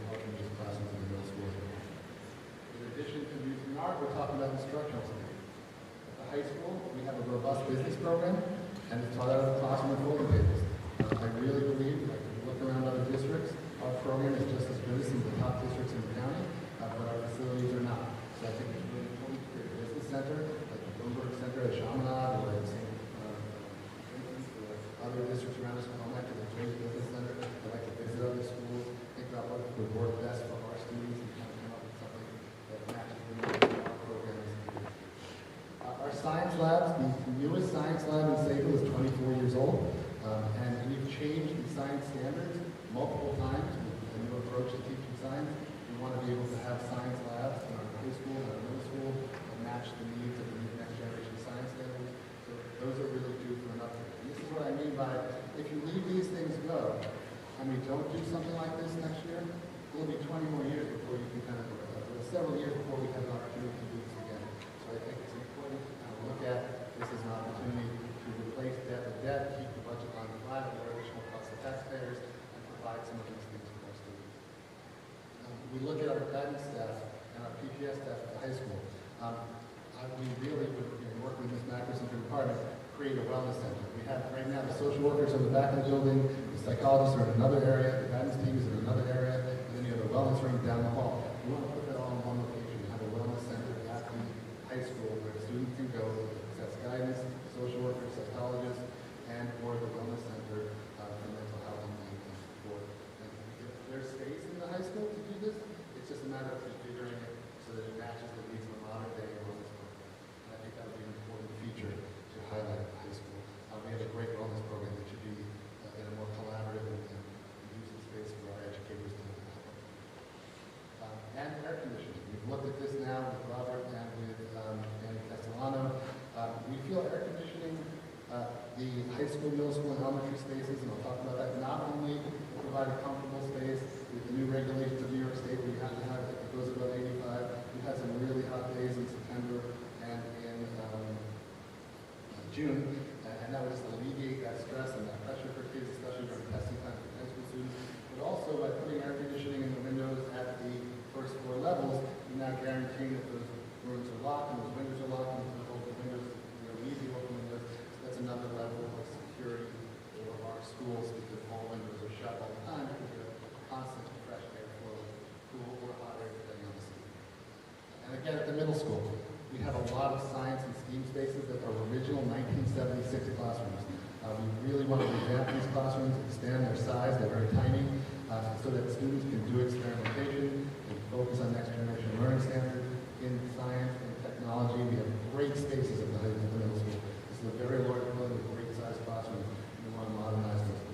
business program, and it's taught out of the classroom with folding tables. I really believe, like, if you look around other districts, our program is just as good as some of the top districts in the county, but our facilities are not. So I think it's really important to create a business center, like the Bloomberg Center at Chaminade, or in St. Other districts around us, Comac, to the Trade Business Center. I'd like to visit other schools, think about what would work best for our students, and kind of come up with something that matches the needs of our programs. Our science labs, the newest science lab in Sayville is 24 years old, and we've changed the science standards multiple times with a new approach to teaching science. We want to be able to have science labs in our high school and our middle school that match the needs of the next generation science standards. So those are really due for an upgrade. And this is what I mean by, if you leave these things go, and we don't do something like this next year, it'll be 20 more years before you can kind of, several years before we have an opportunity to do this again. So I think it's important to kind of look at this as an opportunity to replace debt with debt, keep the budget line flat, lower additional costs to taxpayers, and provide some of these things for our students. We look at our guidance staff and our PPS staff at the high school. We really would work with Ms. Macros and her department, create a wellness center. We have right now the social workers in the back of the building, the psychologists are in another area, the guidance team is in another area, and then you have a wellness room down the hall. We want to put that all in one location, have a wellness center at the high school where the students can go, access guidance, social workers, psychologists, and or the wellness center for mental health and support. And if there's space in the high school to do this, it's just a matter of configuring it so that it matches the needs of a modern day wellness program. And I think that would be an important feature to highlight at the high school. We have a great wellness program that should be in a more collaborative and conducive space for our educators to help. And air conditioning. We've looked at this now with Robert and with Andy Castellano. We feel air conditioning the high school, middle school, and elementary spaces, and I'll talk about that, not only provide a comfortable space with the new regulations of New York State where you have to have it goes above 85. We've had some really hot days in September and in June, and that would just alleviate that stress and that pressure for kids, especially during testing time for high school students. But also by putting air conditioning in the windows at the first floor levels, you're now guaranteeing that those rooms are locked and those windows are locked and those open windows, easy open windows. So that's another level of security for our schools because all windows are shut all the time because you have constant fresh air flow, cool or hot air depending on the season. And again, at the middle school, we have a lot of science and STEAM spaces that are original 1976 classrooms. We really want to revamp these classrooms, expand their size, they're very tiny, so that students can do experimentation and focus on next generation learning standards in science and technology. We have great spaces at the middle school. This is a very large building with great sized classrooms. We want to modernize those.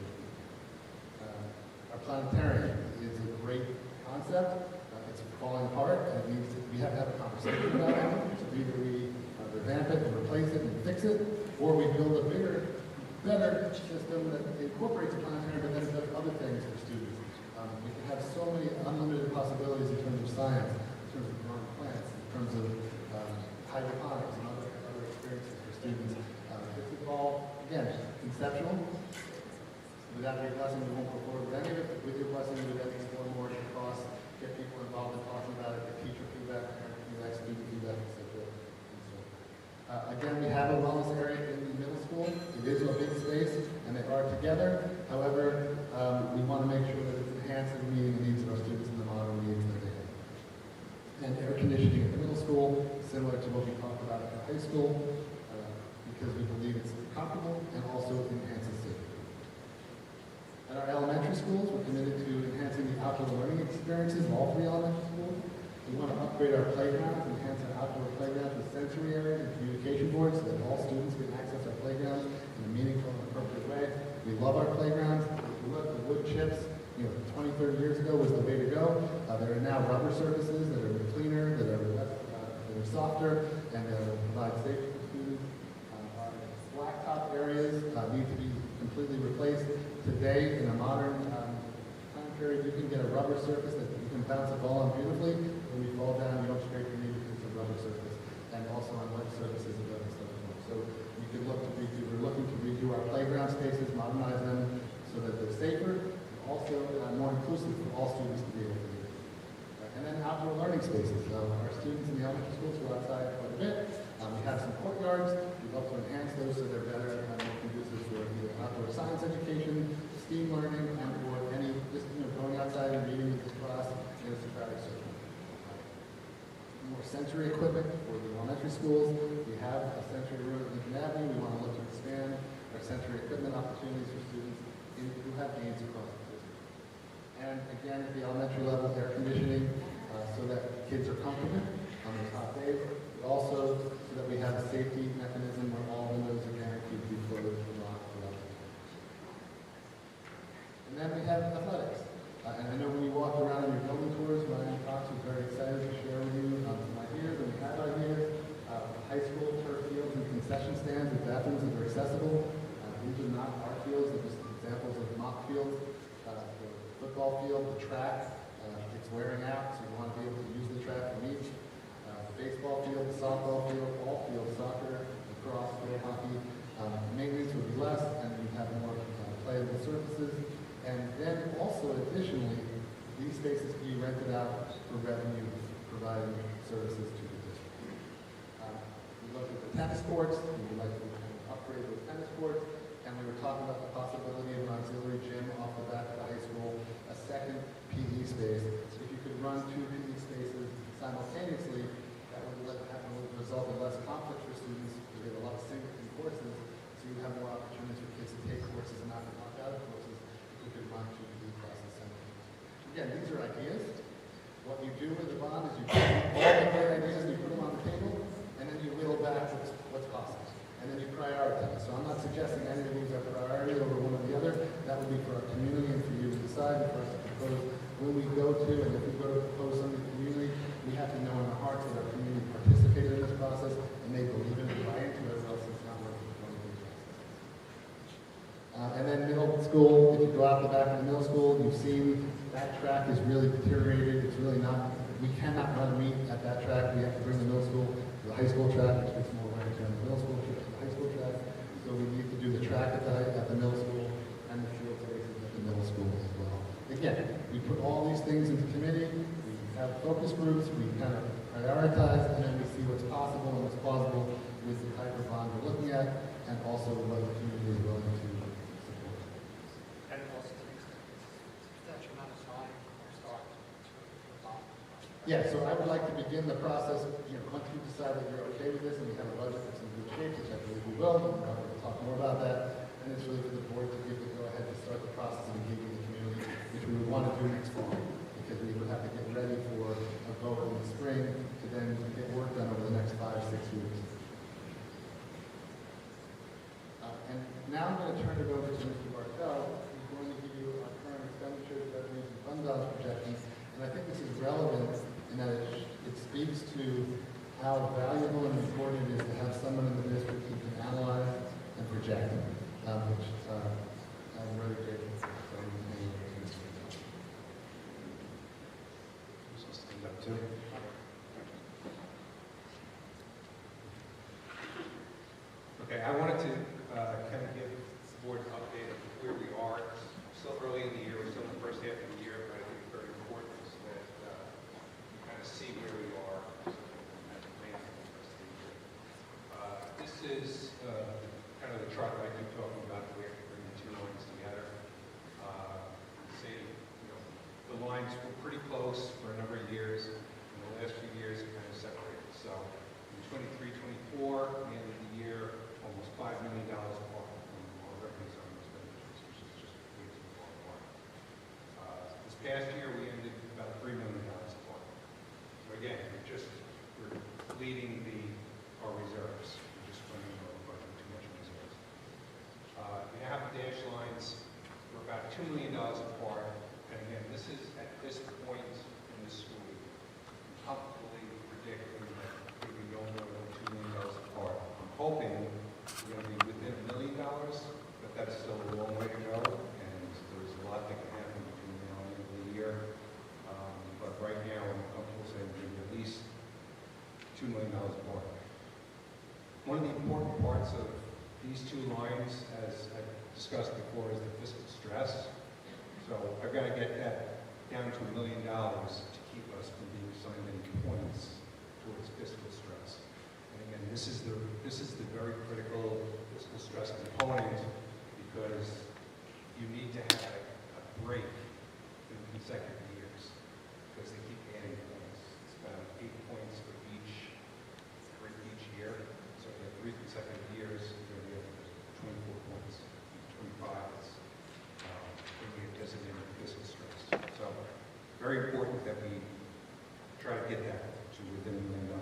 Our planetarium is a great concept. It's falling apart, and we have to have a conversation about it. So either we revamp it and replace it and fix it, or we build a bigger, better system that incorporates a planetarium, but then it does other things for students. We can have so many unlimited possibilities in terms of science, in terms of growing plants, in terms of hydroponics and other experiences for students. It's all, again, conceptual. Without your blessing, we won't go forward with any of it. With your blessing, we would explore more at cost, get people involved in talking about it, get teacher feedback, parent feedback, student feedback, etc. Again, we have a wellness area in the middle school. It is a big space, and they are together. However, we want to make sure that it's enhancing meeting the needs of our students and the modern needs that they have. And air conditioning at the middle school, similar to what we talked about at the high school, because we believe it's comfortable and also enhances safety. At our elementary schools, we're committed to enhancing the outdoor learning experiences of all three elementary schools. We want to upgrade our playgrounds, enhance our outdoor playgrounds with sensory areas and communication boards so that all students can access our playgrounds in a meaningful and appropriate way. We love our playgrounds. If you look, the wood chips, 20, 30 years ago was the way to go. There are now rubber surfaces that are cleaner, that are softer, and that will provide safety for students. Our blacktop areas need to be completely replaced. Today, in a modern time period, you can get a rubber surface that you can bounce a ball on beautifully. When you fall down, you don't scrape your knee because it's a rubber surface. And also on wet surfaces, it doesn't stuff as well. So you can look to redo. We're looking to redo our playground spaces, modernize them so that they're safer, and also more inclusive for all students to be able to use. And then outdoor learning spaces. Our students in the elementary schools go outside quite a bit. We have some courtyards. We'd love to enhance those so they're better and more conducive for either outdoor science education, STEAM learning, and or any, just, going outside and reading with this class in a Socratic circle. More sensory equipment for the elementary schools. We have a sensory room at Lincoln Avenue. We want to look to expand our sensory equipment opportunities for students who have needs across the district. And again, at the elementary level, air conditioning so that kids are comfortable on those hot days, but also so that we have a safety mechanism where all windows are guaranteed to be closed and locked throughout the day. And then we have athletics. And I know when you walked around in your building tours, Ryan Cox was very excited to share with you some ideas, and we have ideas. High school turf fields and concession stands with bathrooms that are accessible. These are not our fields, they're just examples of mock fields. The football field, the track, it's wearing out, so you want to be able to use the track for meets. The baseball field, the softball field, all fields, soccer, lacrosse, field hockey. Maintenance would be less, and we have more playable surfaces. And then also additionally, these spaces can be rented out for revenue, providing services to the district. We looked at the tennis courts, we would like to upgrade those tennis courts, and we were talking about the possibility of an auxiliary gym off the back of the high school, a second PE space. So if you could run 2 PE spaces simultaneously, that would result in less conflict for students, because we have a lot of single courses, so you have more opportunities for kids to take courses and not be locked out of courses. Run 2 PE classes simultaneously. Again, these are ideas. What you do with the bond is you take all the great ideas and you put them on the table, and then you whittle back what's possible. And then you prioritize. So I'm not suggesting any of these are priority over one or the other. That would be for our community and for you to decide, and for us to propose when we go to, and if we go to propose something to the community, we have to know in our hearts that our community participated in this process, and they believe in it and buy into it, or else it's not worth it. And then middle school, if you go out the back of the middle school, you've seen that track is really deteriorated. It's really not, we cannot run meet at that track. We have to bring the middle school to the high school track, which gets more wear and tear on the middle school to the high school track. So we need to do the track at the middle school and the field spaces at the middle school as well. Again, we put all these things into committee, we have focus groups, we kind of prioritize, and then we see what's possible and what's plausible with the type of bond we're looking at, and also what the community is willing to support. Yeah, so I would like to begin the process, once we decide that you're okay with this and we have a budget that's in good shape, which I believe we will, and we'll talk more about that, and it's really for the board to give the go-ahead to start the process of engaging the community, which we would want to do next fall, because we would have to get ready for a vote in the spring to then get work done over the next 5-6 weeks. And now I'm going to turn it over to Mr. Bartel, who's going to give you our current expenditures, revenues, and fund balance projections, and I think this is relevant in that it speaks to how valuable and important it is to have someone in the district who can analyze and project, which I'm really grateful for. So stand up too. Okay, I wanted to kind of give the board an update of where we are. Still early in the year, we're still in the first half of the year, but I think it's very important so that you kind of see where we are at the plan for the rest of the year. This is kind of the chart that I keep talking about, the way to bring the 2 lines together. The lines were pretty close for a number of years. In the last few years, it kind of separated. So in 23-24, we ended the year almost $5 million apart from our revenues on expenditures, which is just way too far apart. This past year, we ended about $3 million apart. So again, we're leading our reserves. We're just running over too much reserves. You have the dash lines. We're about $2 million apart. And again, this is at this point in the school year. Comfortably predicting that we'll be no more than $2 million apart. I'm hoping we're going to be within $1 million, but that's still a long way to go, and there's a lot that can happen between now and the end of the year. But right now, I'm comfortable saying we're at least $2 million apart. One of the important parts of these 2 lines, as I discussed before, is the fiscal stress. So I've got to get that down to $1 million to keep us from being assigned any points towards fiscal stress. And again, this is the very critical discuss component because you need to have a break in consecutive years because they keep adding points. It's about 8 points for each year. So if you have 3 consecutive years, you're going to get 24 points, 25 is when we have designated fiscal stress. So very important that we try to get that to within $1 million.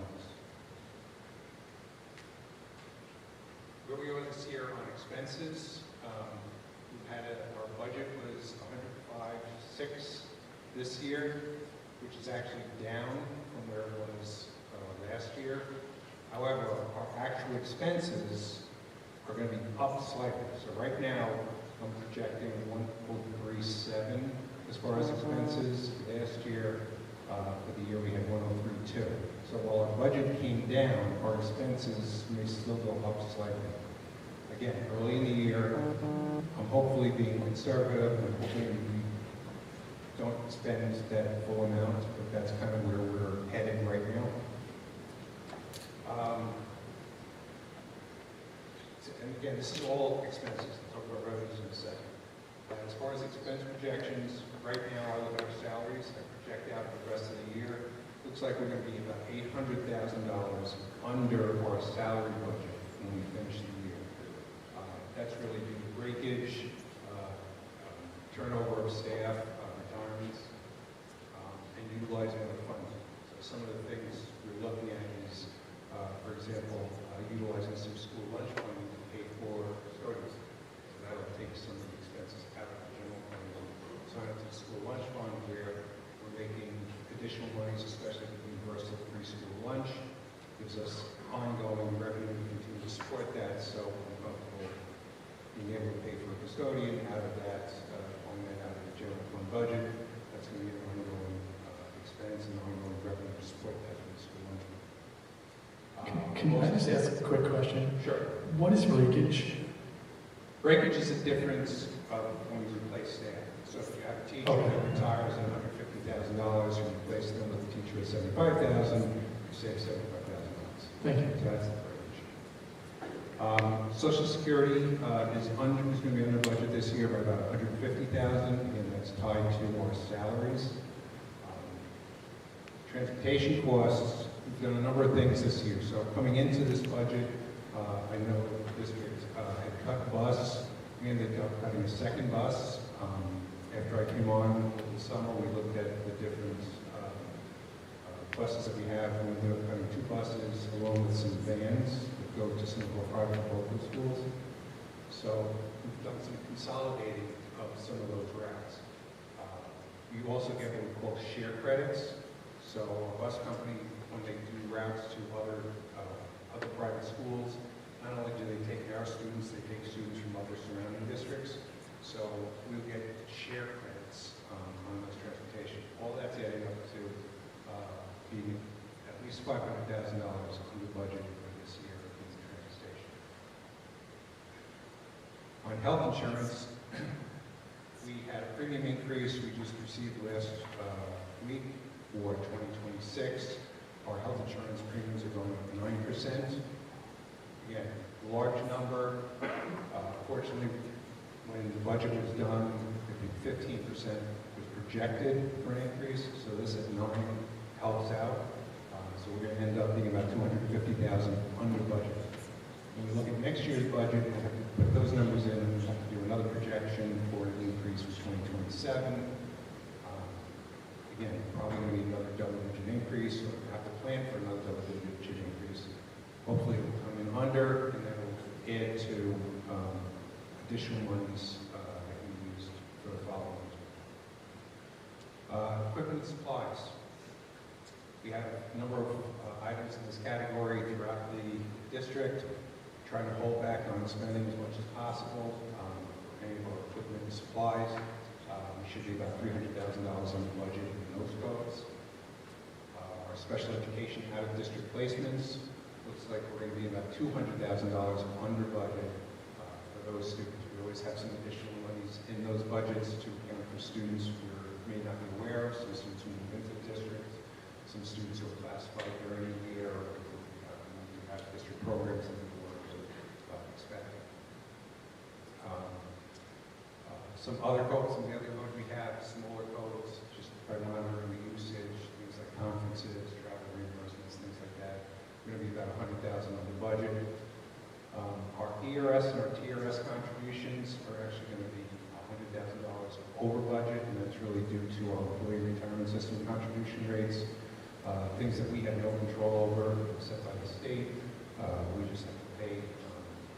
Where we are this year on expenses, our budget was 105.6 this year, which is actually down from where it was last year. However, our actual expenses are going to be up slightly. So right now, I'm projecting 1.37 as far as expenses. Last year, for the year, we had 103.2. So while our budget came down, our expenses may still go up slightly. Again, early in the year, I'm hopefully being conservative and hopefully we don't spend that full amount, but that's kind of where we're headed right now. And again, this is all expenses. I'll talk about revenues in a second. As far as expense projections, right now I look at our salaries. I project out for the rest of the year. Looks like we're going to be about $800,000 under our salary budget when we finish the year. That's really due to breakage, turnover of staff, retirements, and utilizing other funds. So some of the things we're looking at is, for example, utilizing some school lunch money to pay for custodians. So that'll take some of the expenses out of the general fund. Sign up to the school lunch fund where we're making additional monies, especially for the universal free school lunch. Gives us ongoing revenue to continue to support that, so we're comfortable being able to pay for a custodian out of that, pulling that out of the general fund budget. That's going to be an ongoing expense and ongoing revenue to support that for the school lunch. Can I just ask a quick question? Sure. What is breakage? Breakage is a difference of when we replace staff. So if you have a teacher that retires at $150,000, you replace them with a teacher at $75,000, you save $75,000. Thank you. So that's the breakage. Social Security is going to be under budget this year by about $150,000, and that's tied to our salaries. Transportation costs, we've done a number of things this year. So coming into this budget, I know the district had cut bus. We ended up cutting a second bus. After I came on in the summer, we looked at the different buses that we have. We ended up cutting 2 buses along with some vans that go to some of our private local schools. So we've done some consolidating of some of those routes. We also get what we call share credits. So our bus company, when they do routes to other private schools, not only do they take our students, they take students from other surrounding districts. So we'll get share credits on those transportation. All that's adding up to being at least $500,000 under budget for this year in the transportation. On health insurance, we had a premium increase we just received last week for 2026. Our health insurance premiums are going up 9%. Again, large number. Fortunately, when the budget was done, I think 15% was projected for an increase. So this at 9 helps out. So we're going to end up being about $250,000 under budget. When we look at next year's budget, we have to put those numbers in, and we have to do another projection for an increase for 2027. Again, probably going to be another double-digit increase, or we have to plan for another double-digit increase. Hopefully it will come in under, and then we'll add to additional monies that we used for the following year. Equipment and supplies. We have a number of items in this category throughout the district, trying to hold back on spending as much as possible for any of our equipment and supplies. We should be about $300,000 on the budget in those codes. Our special education out-of-district placements, looks like we're going to be about $200,000 under budget for those students. We always have some additional monies in those budgets to account for students we may not be aware of, some students who move into the district, some students who are classified during the year, or who have district programs that we were expecting. Some other codes, some of the other codes we have, smaller codes, just by monitoring the usage, things like conferences, travel reimbursements, things like that. We're going to be about $100,000 under budget. Our ERS and our TRS contributions are actually going to be $100,000 over budget, and that's really due to our employee retirement system contribution rates. Things that we have no control over, set by the state. We just have to pay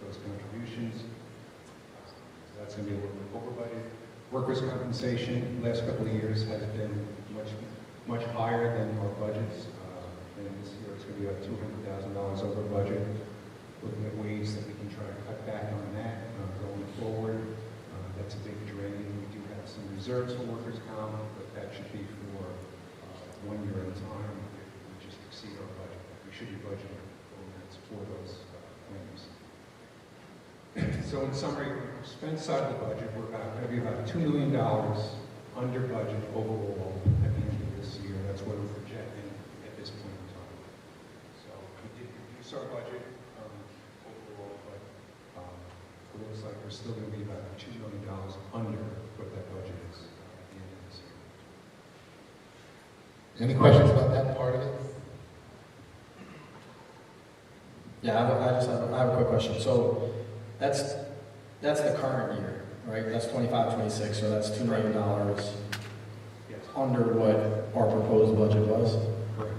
those contributions. So that's going to be a little bit over budget. Workers' compensation, last couple of years has been much higher than our budgets. And this year it's going to be about $200,000 over budget. Looking at ways that we can try to cut back on that going forward. That's a big drain. We do have some reserves for workers' comp, but that should be for 1 year at a time. If we just exceed our budget, we should be budgeting for those claims. So in summary, on the expense side of the budget, we're going to be about $2 million under budget overall at the end of this year. That's what we're projecting at this point in time. So we did reduce our budget overall, but it looks like we're still going to be about $2 million under what that budget is at the end of this year. Any questions about that part of it? Yeah, I have a quick question. So that's the current year, right? That's 25-26, so that's $2 million Yes. under what our proposed budget was. Correct.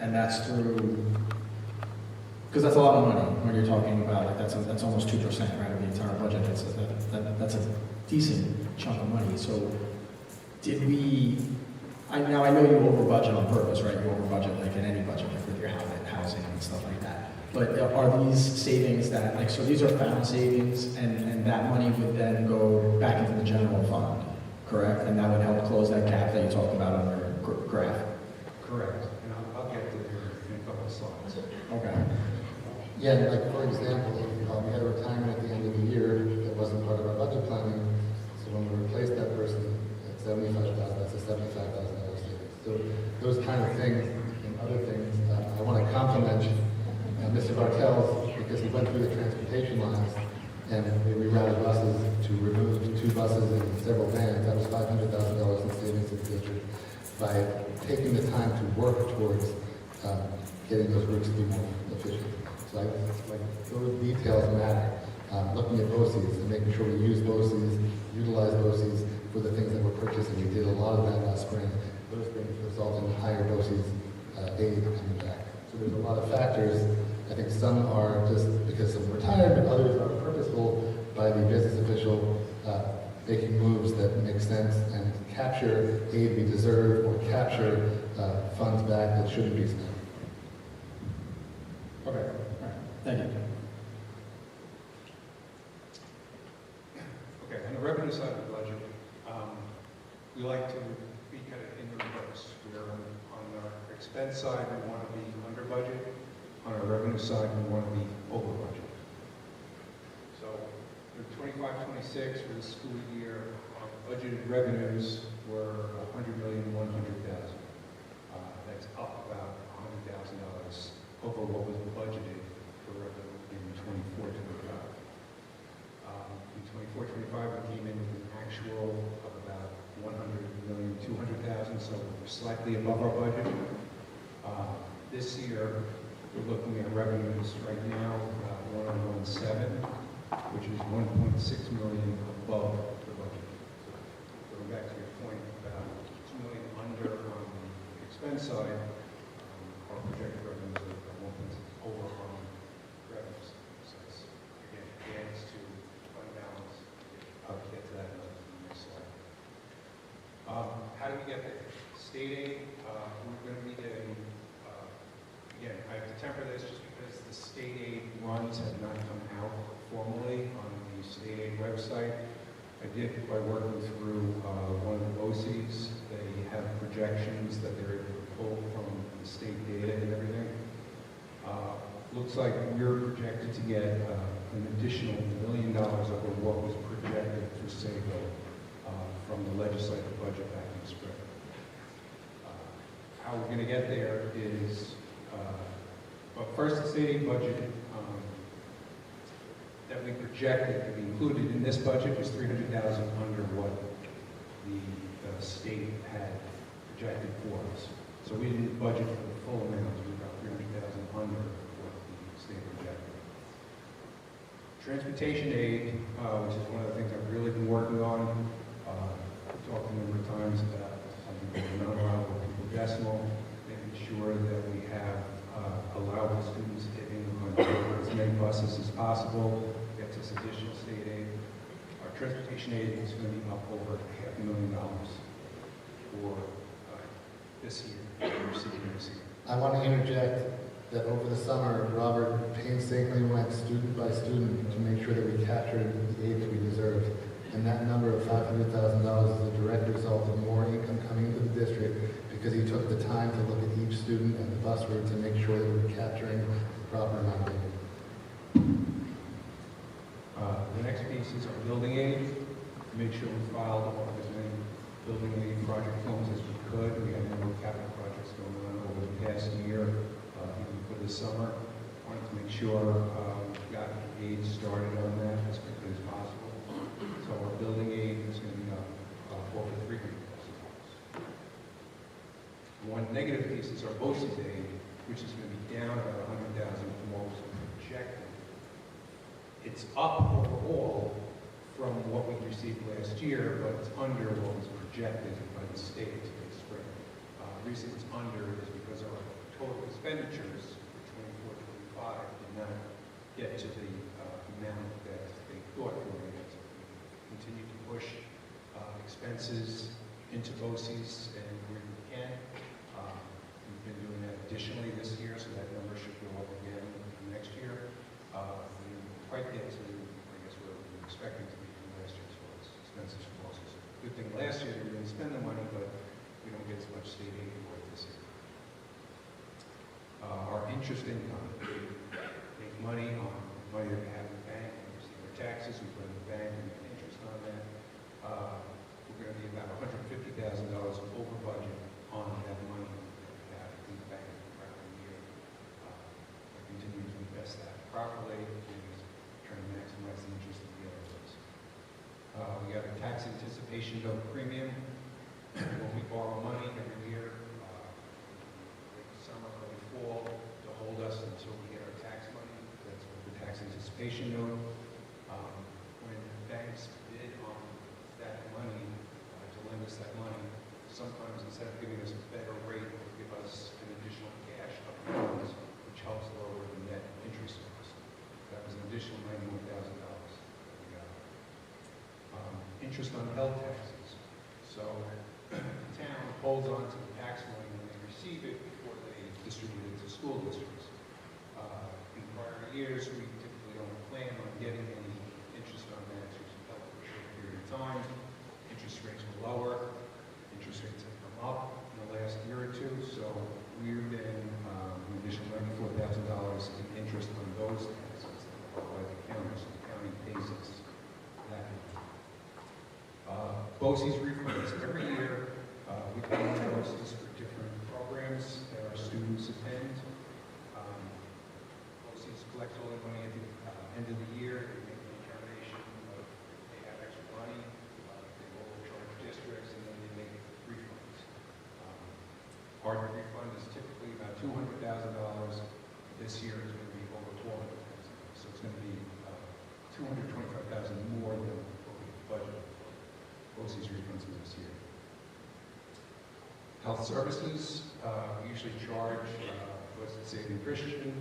And that's through, because that's a lot of money when you're talking about, like, that's almost 2%, right, of the entire budget. That's a decent chunk of money. So did we, I know you over budget on purpose, right? You over budget like in any budget, like with your housing and stuff like that. But are these savings that, like, so these are found savings, and that money would then go back into the general fund, correct? And that would help close that gap that you talked about on your graph? Correct. And I'll get to there in a couple of slides. Okay. Yeah, like for example, we had a retirement at the end of the year that wasn't part of our budget planning. So when we replaced that person at $75,000, that's a $75,000 savings. So those kind of things and other things, I want to compliment Mr. Bartels, because he went through the transportation lines and we rerouted buses to remove 2 buses and several vans. That was $500,000 in savings in the district by taking the time to work towards getting those routes to be more efficient. So those details matter. Looking at BOCES and making sure we use BOCES, utilize BOCES for the things that we're purchasing. We did a lot of that last spring. Those things result in higher BOCES aid coming back. So there's a lot of factors. I think some are just because of retirement, others are purposeful by the business official making moves that make sense and capture aid we deserve or capture funds back that shouldn't be spent. Okay. All right. Thank you. Okay, on the revenue side of the budget, we like to be kind of in reverse. We're on our expense side, we want to be under budget. On our revenue side, we want to be over budget. So for 25-26 for the school year, our budgeted revenues were $100,100,000. That's up about $100,000 over what was budgeted for revenue in 24-25. In 24-25, we came in with an actual of about $100,200,000, so we're slightly above our budget. This year, we're looking at revenues right now, 117, which is 1.6 million above the budget. So going back to your point about 2 million under on the expense side, our projected revenues are 1.6 over on revenues. So it's, again, adds to fund balance. I'll get to that in the next slide. How do we get there? State aid, we're going to be getting, again, I have to temper this just because the state aid runs have not come out formally on the state aid website. I did by working through one of the BOCES. They have projections that they're able to pull from the state data and everything. Looks like we're projected to get an additional $1 million over what was projected for Sayville from the legislative budget back in spring. How we're going to get there is, but first the state aid budget that we projected to be included in this budget was 300,000 under what the state had projected for us. So we didn't budget for the full amount, we were about 300,000 under what the state projected. Transportation aid, which is one of the things I've really been working on, talked a number of times about something called non-allowable people decimal, making sure that we have allowable students getting on as many buses as possible, gets us additional state aid. Our transportation aid is going to be up over $500,000 for this year, this year. I want to interject that over the summer, Robert painstakingly went student by student to make sure that we captured the aid that we deserved. And that number of $500,000 is a direct result of more income coming into the district because he took the time to look at each student and the bus route to make sure that we were capturing the proper amount of aid. The next piece is our building aid. Make sure we filed as many building aid project loans as we could. We had more capital projects going on over the past year, even for the summer. Wanted to make sure we got aid started on that as quickly as possible. So our building aid is going to be up over $300,000. One negative piece is our BOCES aid, which is going to be down about $100,000 from what was projected. It's up overall from what we received last year, but it's under what was projected by the state this spring. The reason it's under is because our total expenditures for 24-25 did not get to the amount that they thought they were going to get to. We continue to push expenses into BOCES and where we can. We've been doing that additionally this year, so that number should go up again next year. We didn't quite get to, I guess, where we were expecting to be from last year as far as expenses for BOCES. Good thing last year we didn't spend the money, but we don't get as much state aid for it this year. Our interest income, we make money on money that we have in the bank. We receive our taxes, we put it in the bank, and we get interest on that. We're going to be about $150,000 over budget on that money that we have in the bank throughout the year. We continue to invest that properly and trying to maximize the interest of the other ones. We have a tax anticipation note premium. When we borrow money every year, late summer, early fall, to hold us until we get our tax money. That's the tax anticipation note. When banks bid on that money, to lend us that money, sometimes instead of giving us a better rate, they'll give us an additional cash up front, which helps lower the net interest cost. That was an additional $91,000 we got. Interest on health taxes. So the town holds on to the tax money when they receive it before they distribute it to school districts. In prior years, we typically don't plan on getting any interest on that. It's usually held for a short period of time. Interest rates were lower. Interest rates have come up in the last year or two, so we've been an additional $94,000 in interest on those taxes by the county, so the county pays us that. BOCES refunds. Every year, we pay BOCES for different programs that our students attend. BOCES collects all the money at the end of the year. They make a determination of if they have extra money. They overcharge districts, and then they make refunds. Our refund is typically about $200,000. This year it's going to be over $400,000. So it's going to be $225,000 more than what we budgeted for BOCES refunds for this year. Health services, we usually charge Blessed Saving Christian.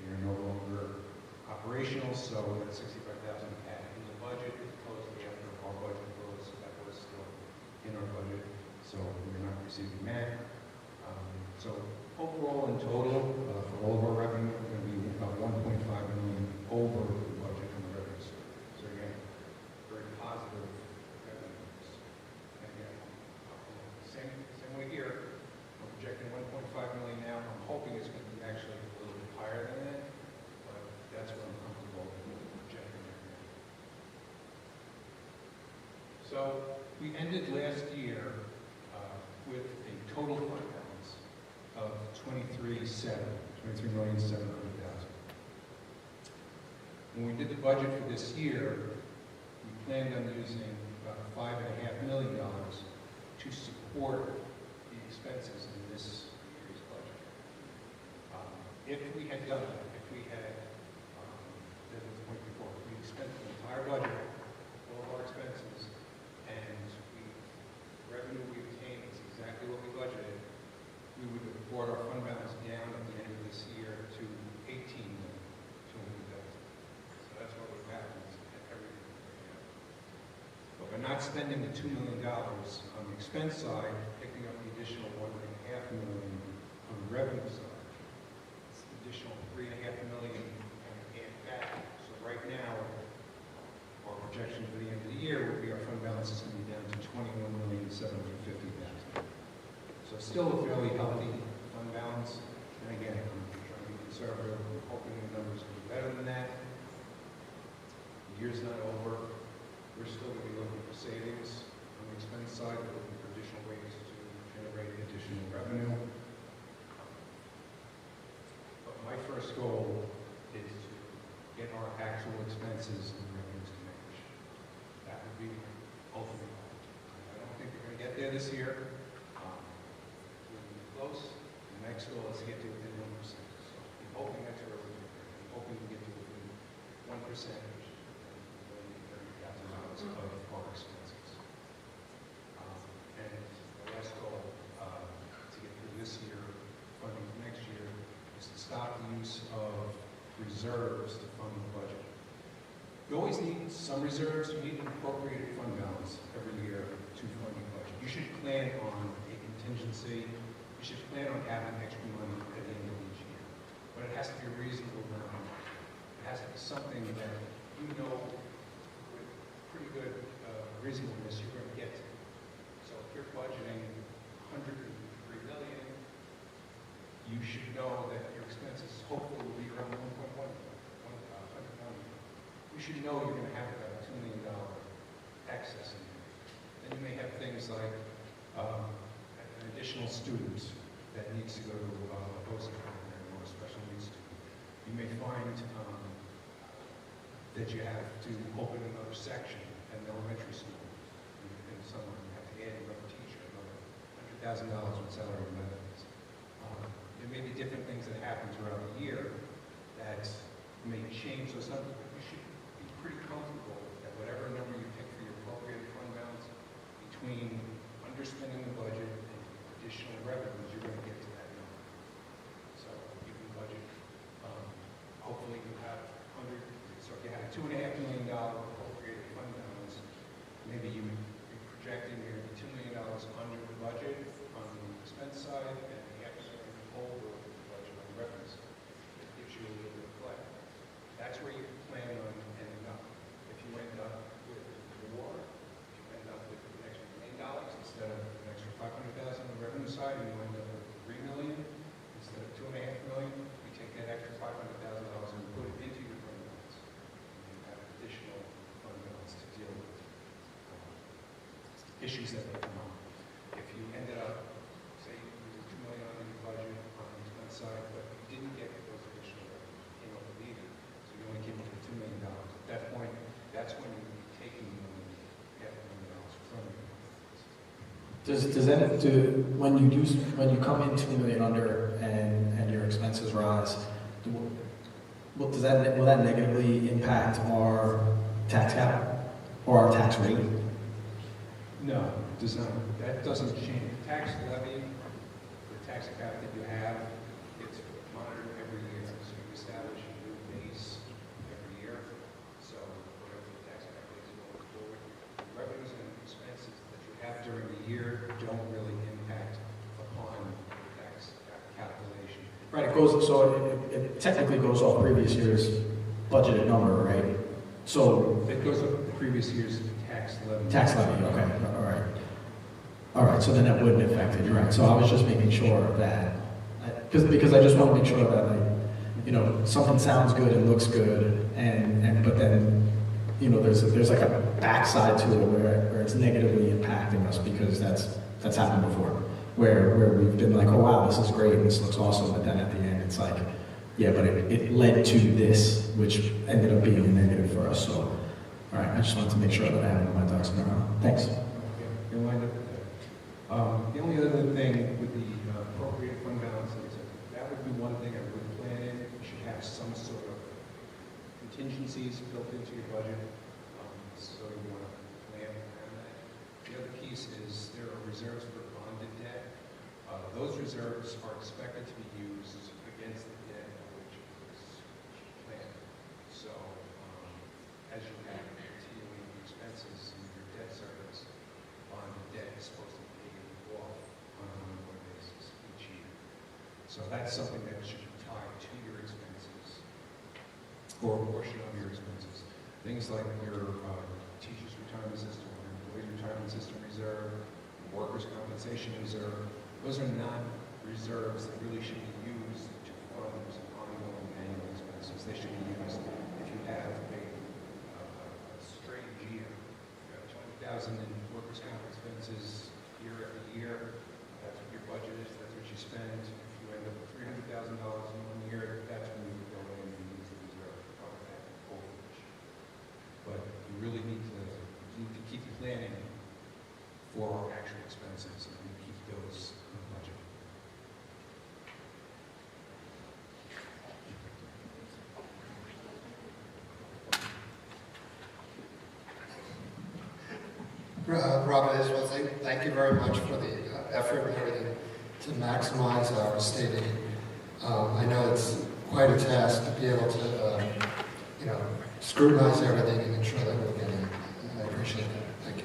They are no longer operational, so that $65,000 added in the budget. It's closed after our budget closed, so that was still in our budget. So we're not receiving that. So overall, in total, for all of our revenue, we're going to be about $1.5 million over the budget on the revenue side. So again, very positive revenues. And again, same way here. We're projecting $1.5 million now. I'm hoping it's going to be actually a little bit higher than that, but that's what I'm comfortable with projecting right now. So we ended last year with a total fund balance of $23,700,000. When we did the budget for this year, we planned on using about $5.5 million to support the expenses in this year's budget. If we had done that, if we had, as was the point before, if we spent the entire budget, all of our expenses, and revenue we obtained is exactly what we budgeted, we would have brought our fund balance down at the end of this year to $18 million. So that's what would happen at everything. But by not spending the $2 million on the expense side, picking up the additional $1.5 million on the revenue side, it's an additional $3.5 million and add back. So right now, our projection for the end of the year would be our fund balance is going to be down to $21,750,000. So still a fairly healthy fund balance. And again, I'm trying to be conservative, I'm hoping the numbers will be better than that. The year's not over. We're still going to be looking for savings on the expense side. We're looking for additional ways to generate additional revenue. But my first goal is to get our actual expenses and revenues to match. That would be ultimate goal. I don't think we're going to get there this year. We'll be close. The next goal is to get to within 1%. So I'm hoping that's where we're going. I'm hoping to get to within 1%, which is $30,000 of our expenses. And the last goal to get through this year, funding for next year, is to stop the use of reserves to fund the budget. You always need some reserves. You need an appropriated fund balance every year to fund your budget. You should plan on a contingency. You should plan on having extra money at the end of each year. But it has to be a reasonable amount. It has to be something that you know with pretty good reasonableness you're going to get to. So if you're budgeting $103 million, you should know that your expenses hopefully will be around 100 million. You should know you're going to have about a $2 million excess in there. Then you may have things like an additional student that needs to go to a hosting program or a special needs student. You may find that you have to open another section at an elementary school. And someone you have to add another teacher, another $100,000 in salary and benefits. There may be different things that happen throughout the year that may change those numbers, but you should be pretty comfortable that whatever number you pick for your appropriate fund balance, between underspending the budget and additional revenues, you're going to get to that number. So you can budget, hopefully you have so if you had a $2.5 million appropriated fund balance, maybe you would be projecting you're going to be $2 million under the budget on the expense side and over the budget on the revenue side. It gives you a little bit of play. That's where you plan on ending up. If you end up with more, if you end up with an extra $1 million instead of an extra $500,000 on the revenue side, and you end up with $3 million instead of $2.5 million, you take that extra $500,000 and put it into your fund balance. And you have additional fund balance to deal with issues that may come up. If you ended up, say, using $2 million on your budget on the expense side, but you didn't get those additional revenues, you came up with either, so you only came up with $2 million. At that point, that's when you would be taking $1 million from your when you come in $2 million under and your expenses rise, will that negatively impact our tax cap or our tax rate? No, it does not. That doesn't change. The tax levy, the tax cap that you have, it's monitored every year. So you establish a new base every year. So whatever the tax cap is going forward, the revenues and expenses that you have during the year don't really impact upon the tax calculation. Right, it technically goes off previous year's budgeted number, right? So it goes up the previous year's tax levy. Tax levy, okay, all right, so then that wouldn't affect it, you're right. So I was just making sure that, because I just want to make sure that, like, something sounds good and looks good, but then, there's like a backside to it where it's negatively impacting us, because that's happened before, where we've been like, oh wow, this is great, and this looks awesome, but then at the end it's like, Yeah, but it led to this, which ended up being a negative for us, so, all right, I just wanted to make sure that I had my ducks in a row. Thanks. You'll wind up with that. The only other thing with the appropriate fund balances, that would be one thing I would plan in. You should have some sort of contingencies built into your budget, so you want to plan around that. The other piece is there are reserves for bonded debt. Those reserves are expected to be used against the debt which is planned. So as you have continuing expenses in your debt service, bonded debt is supposed to be paid off on an ongoing basis each year. So that's something that should be tied to your expenses, or a portion of your expenses. Things like your teacher's retirement system, or employee retirement system reserve, workers' compensation reserve, those are not reserves that really should be used to fund ongoing annual expenses. They should be used if you have a strange year. You have 20,000 in workers' comp expenses year after year. That's what your budget is. That's what you spend. If you end up with $300,000 in 1 year, that's when you go in and use the reserve to cover that overage. But you really need to keep planning for our actual expenses and keep those in the budget. Robert, I just want to say thank you very much for the effort and everything to maximize our state aid. I know it's quite a task to be able to, scrutinize everything and ensure that we're getting it. I appreciate that. Thank you.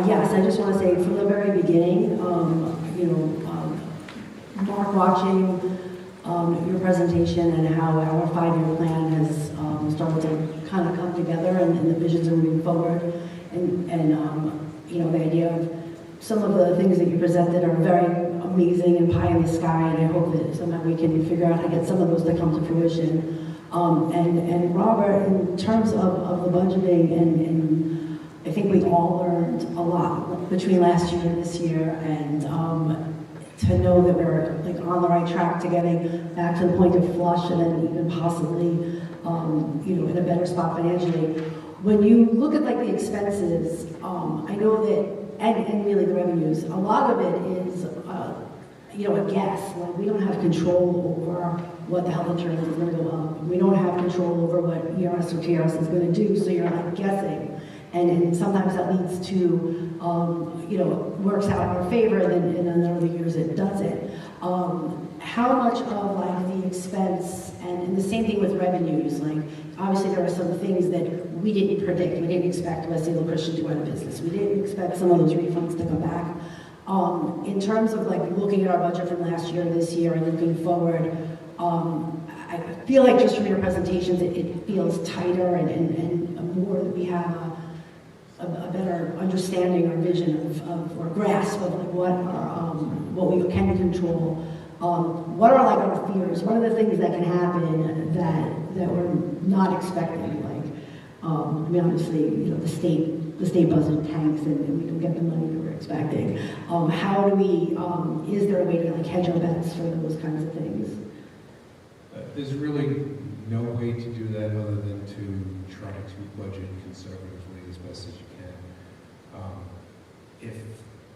Yes, I just want to say from the very beginning, Mark, watching your presentation and how our 5-year plan has started to kind of come together and the visions are moving forward, and the idea of some of the things that you presented are very amazing and pie in the sky, and I hope that somehow we can figure out how to get some of those to come to fruition. And Robert, in terms of the budgeting, and I think we all learned a lot between last year and this year, and to know that we're on the right track to getting back to the point of flush and then even possibly, in a better spot financially. When you look at the expenses, I know that, and really the revenues, a lot of it is, a guess. We don't have control over what the health insurance is going to go up. We don't have control over what ERS or TRS is going to do, so you're guessing. And sometimes that leads to, works out in our favor, and then in other years it doesn't. How much of the expense, and the same thing with revenues, obviously there are some things that we didn't predict. We didn't expect West Yale Christian to go out of business. We didn't expect some of those refunds to come back. In terms of looking at our budget from last year to this year and looking forward, I feel like just from your presentations, it feels tighter and more that we have a better understanding or vision of or grasp of what we can control. What are our fears? What are the things that can happen that we're not expecting? Obviously, the state budget tanks and we don't get the money that we're expecting. How do we? Is there a way to hedge our bets for those kinds of things? There's really no way to do that other than to try to budget conservatively as best as you can. If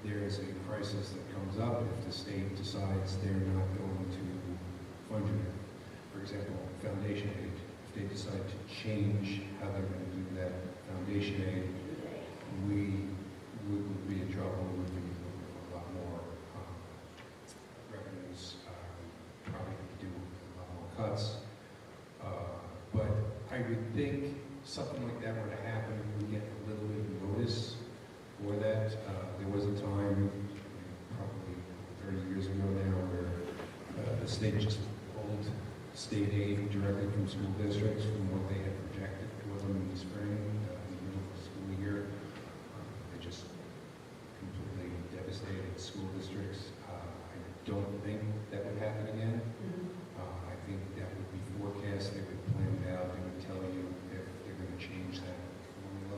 there is a crisis that comes up, if the state decides they're not going to fund you, for example, foundation aid, if they decide to change how they're going to do that foundation aid, we would be in trouble. We would be a lot more revenues, probably do a lot more cuts. But I would think something like that were to happen, we would get a little bit of notice for that. There was a time, probably 30 years ago now, where the state just pulled state aid directly from school districts from what they had projected for them in the spring, in the middle of the school year. It just completely devastated school districts. I don't think that would happen again. I think that would be forecast, they would plan it out, they would tell you if they're going to change that formula.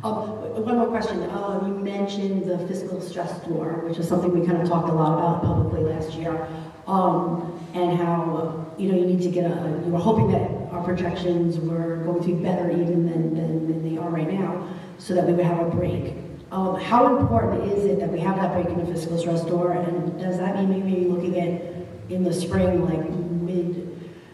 One more question. You mentioned the fiscal stress score, which is something we kind of talked a lot about publicly last year, and how you need to get you were hoping that our projections were going to be better even than they are right now, so that we would have a break. How important is it that we have that break in the fiscal stress score, and does that mean maybe looking at in the spring, like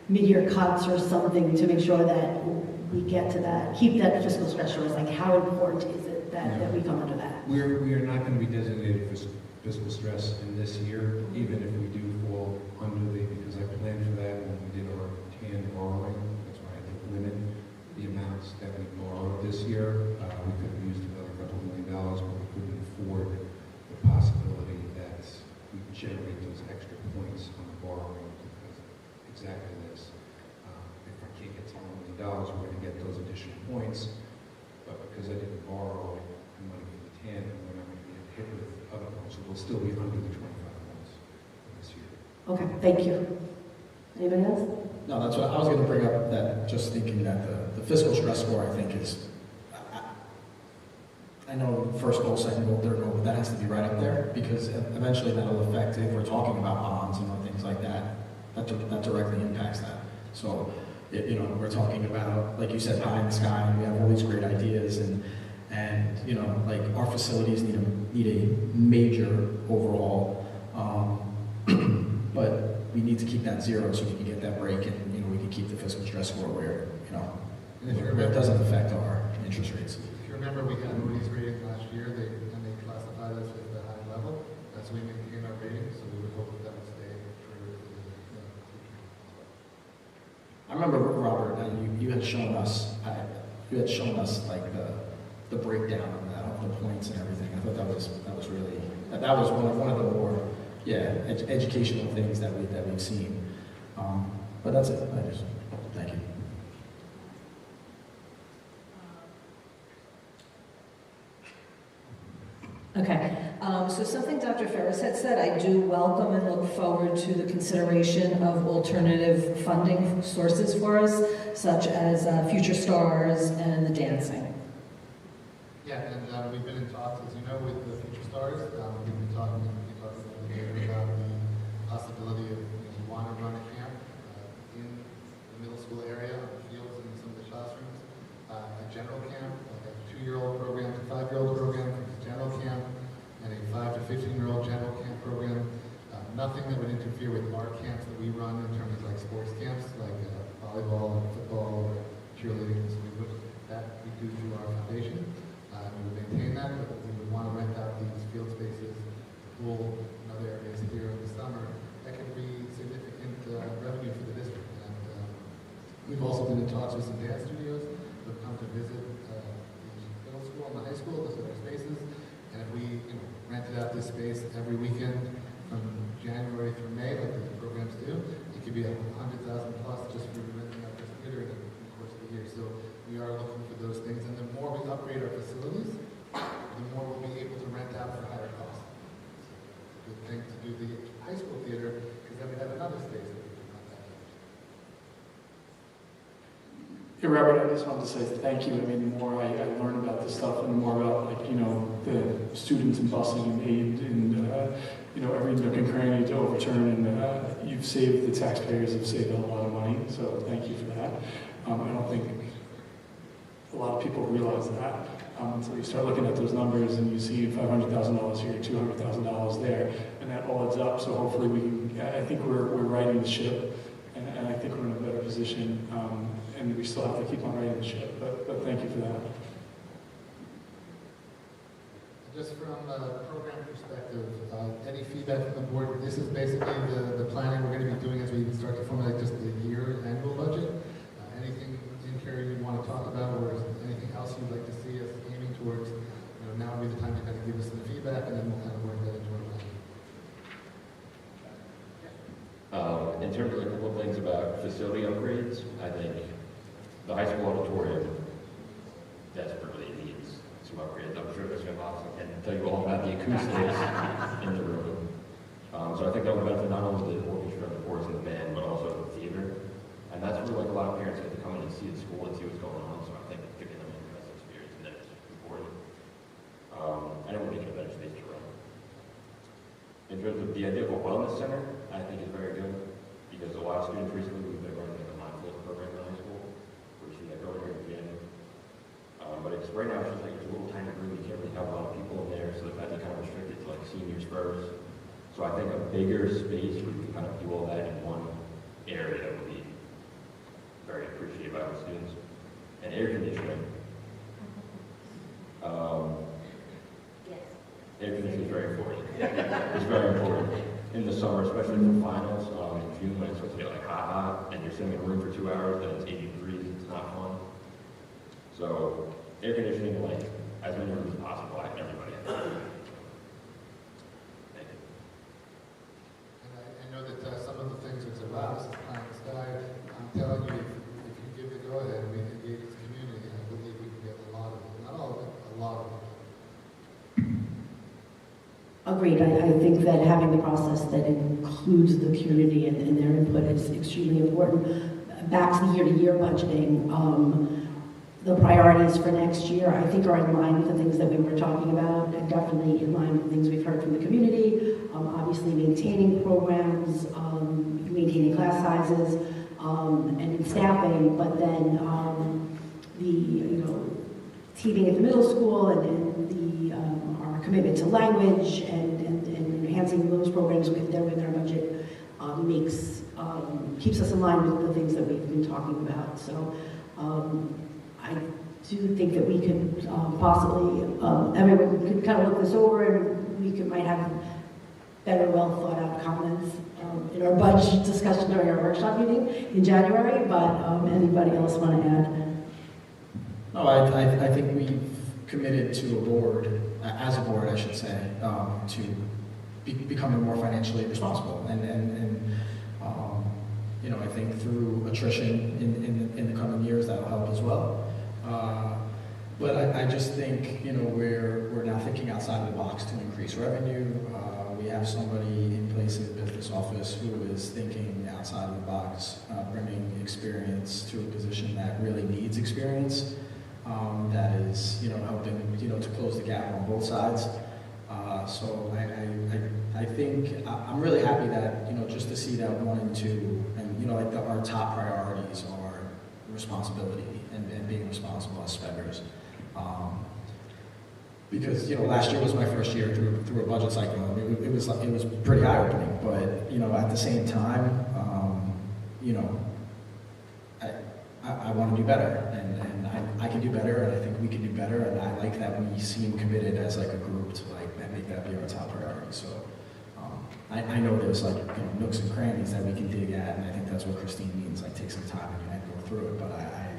mid-year cuts or something, to make sure that we get to that, keep that fiscal stress score? Like, how important is it that we come under that? We are not going to be designated for fiscal stress in this year, even if we do fall under because I planned for that when we did our TAN borrowing. That's why I had to limit the amounts that we borrowed this year. We could have used another couple $1 million, but we couldn't afford the possibility that we generate those extra points on borrowing because of exactly this. If I can't get to $1 million, we're going to get those additional points, but because I didn't borrow money from the TAN, we're not going to be hit with other points, so we'll still be under the 25 points this year. Okay, thank you. Anybody else? No, that's what I was going to bring up, that just thinking that the fiscal stress score, I think, is, I know first goal, second goal, third goal, but that has to be right up there, because eventually that'll affect, if we're talking about bonds and things like that, that directly impacts that. So, we're talking about, like you said, pie in the sky, and we have all these great ideas, and like our facilities need a major overhaul, but we need to keep that zero so we can get that break, and we can keep the fiscal stress score where it doesn't affect our interest rates. If you remember, we had Moody's rating last year, they classified us as the high level. That's why we maintain our rating, so we would hope that would stay for the future. I remember, Robert, you had shown us like the breakdown of the points and everything. I thought that was really one of the more educational things that we've seen. But that's it. Thank you. Okay, so something Dr. Ferris had said, I do welcome and look forward to the consideration of alternative funding sources for us, such as Future Stars and the dancing. Yeah, and we've been in talks, as you know, with the Future Stars. We've been talking about the possibility of you want to run a camp in the middle school area, on the fields, and in some of the classrooms. A general camp, like a 2-year-old program to 5-year-old program, general camp, and a 5 to 15-year-old general camp program. Nothing that would interfere with our camps that we run in terms of like sports camps, like volleyball, football, or cheerleading. So that we do through our foundation. We would maintain that, but we would want to rent out these field spaces, pool, and other areas here in the summer. That could be significant revenue for the district. And we've also been in talks with some dance studios who have come to visit the middle school and the high school, those other spaces. And if we rented out this space every weekend from January through May, like the programs do, it could be $100,000 plus just for renting out this theater in the course of the year. So we are looking for those things. And the more we upgrade our facilities, the more we'll be able to rent out for higher costs. Good thing to do the high school theater, because then we have another space that we can rent out. Hey, Robert, I just wanted to say thank you. I mean, the more I learn about this stuff and the more about, the students and busing and aid and, every nook and cranny to overturn. And you've saved the taxpayers of Sayville a lot of money, so thank you for that. I don't think a lot of people realize that. So you start looking at those numbers and you see $500,000 here, $200,000 there, and that all adds up. So hopefully I think we're righting the ship, and I think we're in a better position. And we still have to keep on righting the ship, but thank you for that. Just from a program perspective, any feedback from the board? This is basically the planning we're going to be doing as we start to formulate just the year annual budget. Anything in here you want to talk about, or anything else you'd like to see us aiming towards? Now would be the time to kind of give us some feedback, and then we'll kind of work that into our plan. In terms of a couple of things about facility upgrades, I think the high school auditorium desperately needs some upgrades. I'm sure Mr. Watson can tell you all about the acoustics in the room. So I think that would benefit not only the orchestra, the chorus, and the band, but also the theater. And that's where a lot of parents get to come in and see the school and see what's going on. So I think giving them an impressive experience in that is important. In terms of the idea of a wellness center, I think is very good, because a lot of students recently, we've been running like a mindfulness program in high school, where you see that going here again. But it's right now, it's just like it's a little tiny room, you can't really have a lot of people in there, so the beds are kind of restricted to like seniors first. So I think a bigger space where you can kind of do all that in one area would be very appreciated by our students. And air conditioning. Air conditioning is very important. It's very important. In the summer, especially for finals, in June when it's supposed to get like hot, and you're sitting in a room for 2 hours and it's 80 degrees, it's not fun. So air conditioning, like as many rooms as possible, I everybody. Thank you. And I know that some of the things that's around us, I'm telling you, if you give the go-ahead, we engage the community, I believe we can get a lot of it, not all of it, a lot of it. Agreed. I think that having the process that includes the community and their input is extremely important. Back to the year-to-year budgeting, the priorities for next year, I think, are in line with the things that we were talking about, and definitely in line with things we've heard from the community. Obviously, maintaining programs, maintaining class sizes, and staffing, but then teaming at the middle school and our commitment to language and enhancing those programs within our budget keeps us in line with the things that we've been talking about. So I do think that we could possibly, everyone could kind of look this over, and we might have better, well thought out comments in our budget discussion during our workshop meeting in January. But anybody else want to add? No, I think we've committed to a board, as a board, I should say, to becoming more financially responsible. And I think through attrition in the coming years, that'll help as well. But I just think, we're now thinking outside of the box to increase revenue. We have somebody in place in the business office who is thinking outside of the box, bringing experience to a position that really needs experience. That is, helping, to close the gap on both sides. So I think I'm really happy that, just to see that 1 and 2, and, our top priorities are responsibility and being responsible as spenders. Because, last year was my first year through a budget cycle. I mean, it was pretty eye-opening, but, at the same time, I want to do better, and I can do better, and I think we can do better, and I like that we seem committed as like a group to make that be our top priority. So I know there's nooks and crannies that we can dig at, and I think that's what Christine means, take some time and go through it. But I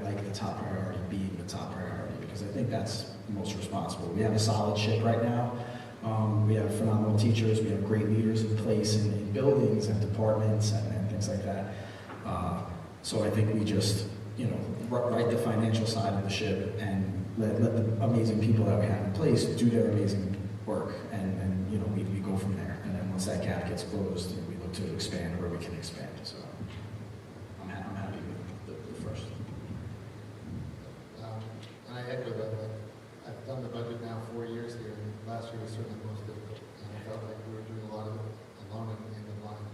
like the top priority being the top priority, because I think that's the most responsible. We have a solid ship right now. We have phenomenal teachers. We have great leaders in place in buildings and departments and things like that. So I think we just, write the financial side of the ship and let the amazing people that we have in place do their amazing work, and we go from there. And then once that gap gets closed, we look to expand where we can expand. So I'm happy with the first. And I echo that. I've done the budget now 4 years here, and last year was certainly the most difficult. And I felt like we were doing a lot of it alone in the line.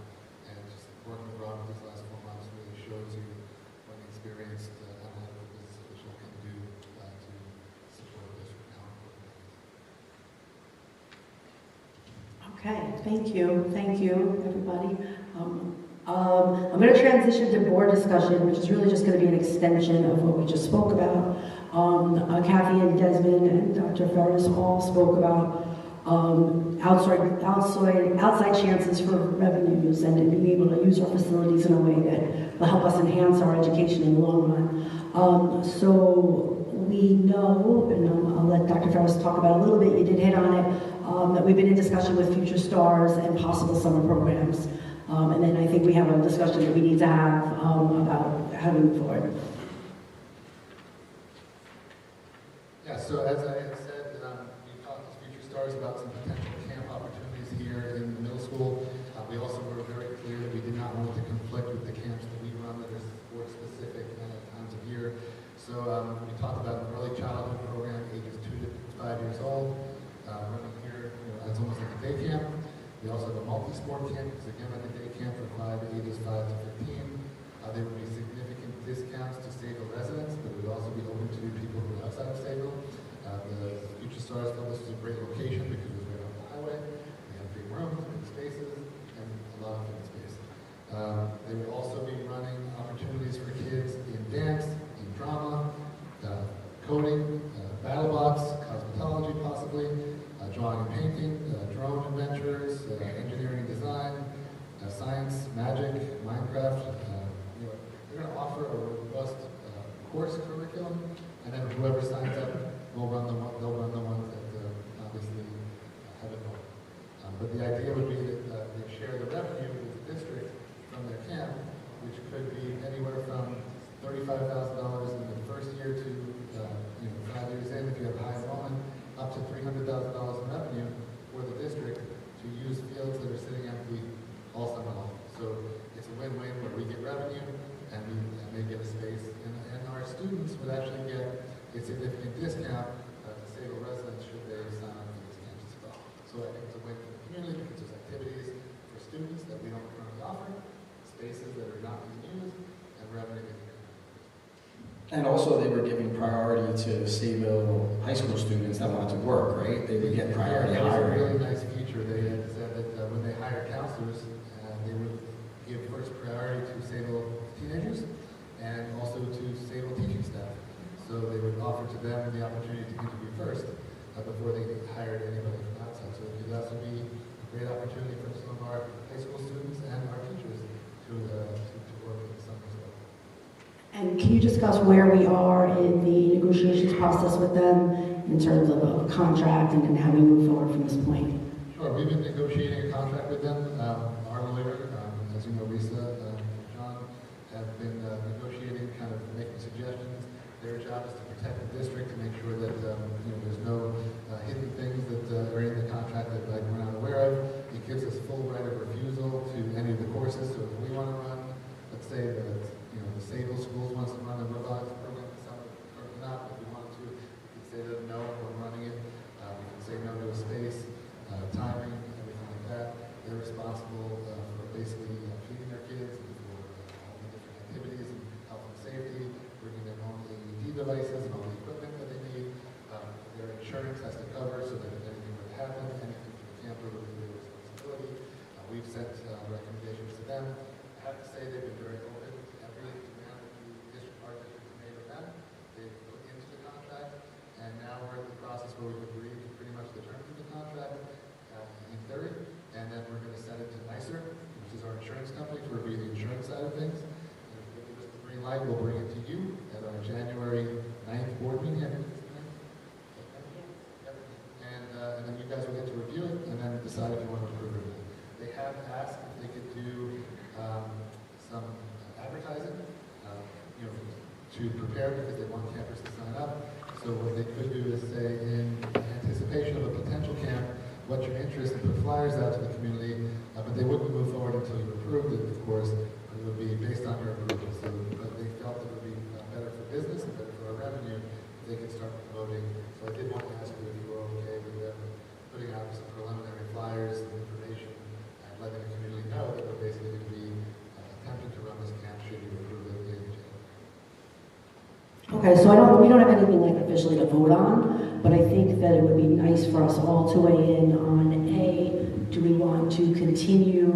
And just working with Robert these last 4 months really shows you what an experienced analytical business official can do to support this now. Okay, thank you, everybody. I'm going to transition to board discussion, which is really just going to be an extension of what we just spoke about. Kathy and Desmond and Dr. Ferris all spoke about outside chances for revenues and being able to use our facilities in a way that will help us enhance our education in the long run. So we know, and I'll let Dr. Ferris talk about it a little bit, you did hit on it, that we've been in discussion with Future Stars and possible summer programs. And then I think we have a discussion that we need to have about how to move forward. Yeah, so as I had said, we talked to Future Stars about some potential camp opportunities here in the middle school. We also were very clear that we did not want it to conflict with the camps that we run that are sport-specific times of year. So we talked about an early childhood program, ages 2 to 5 years old, running here. It's almost like a day camp. We also multi-sport camp, because again, like a day camp for ages 5 to 15. There would be significant discounts to Sayville residents, but it would also be open to people who are outside of Sayville. The Future Stars felt this was a great location because it was right off the highway. They have big rooms, big spaces, and a lot of open space. They would also be running opportunities for kids in dance, in drama, coding, battle box, cosmetology possibly, drawing and painting, drone adventures, engineering and design, science, magic, Minecraft. They're going to offer a robust course curriculum, and then whoever signs up will run the one. They'll run the ones that obviously have it going. But the idea would be that they share the revenue with the district from their camp, which could be anywhere from $35,000 in the first year to 5 years in if you have high enrollment, up to $300,000 in revenue for the district to use fields that are sitting empty all summer long. So it's a win-win where we get revenue and they get a space, and our students would actually get a significant discount to Sayville residents should they sign up for these camps as well. So I think it's a win for the community because there's activities for students that we don't currently offer, spaces that are not being used, and revenue getting in. And also they were giving priority to Sayville high school students that wanted to work, right? They would get priority that was a hiring. really nice feature. They had said that when they hired counselors, they would give first priority to Sayville teenagers and also to Sayville teaching staff. So they would offer to them the opportunity to interview first before they hired anybody from outside. So that would be a great opportunity for some of our high school students and our teachers to work in the summer as well. And can you discuss where we are in the negotiations process with them in terms of a contract and how we move forward from this point? Sure, we've been negotiating a contract with them. Our lawyer, as you know, Lisa, John, have been negotiating, kind of making suggestions. Their job is to protect the district, to make sure that there's no hidden things that are in the contract that we're not aware of. It gives us full right of refusal to any of the courses. So if we want to run, let's say the Sayville schools wants to run a robotics program this summer, or not, if we wanted to, we can say to them, no, we're running it. We can say no to a space, timing, everything like that. They're responsible for basically feeding their kids and for all the different activities and health and safety, bringing their own AED devices and all the equipment that they need. Their insurance has to cover so that if anything were to happen, anything to the camper would be their responsibility. We've sent recommendations to them. I have to say they've been very open. Every demand that our district has made of them, they've put into the contract, and now we're at the process where we've agreed to pretty much the terms of the contract in theory, and then we're going to send it to NYSER, which is our insurance company, to review the insurance side of things. And if they give us the green light, we'll bring it to you at our January 9th board meeting. And then you guys will get to review it and then decide if you want to approve it. They have asked if they could do some advertising, to prepare because they want campers to sign up. So what they could do is say, in anticipation of a potential camp, what's your interest, and put flyers out to the community, but they wouldn't move forward until you approved it, of course. It would be based on your approval. So, but they felt it would be better for business and better for our revenue if they could start promoting. So I did want to ask you if you were okay with them putting out some preliminary flyers and information and letting the community know that we're basically going to be attempting to run this camp should you approve it in January. Okay, so we don't have anything like officially to vote on, but I think that it would be nice for us all to weigh in on do we want to continue,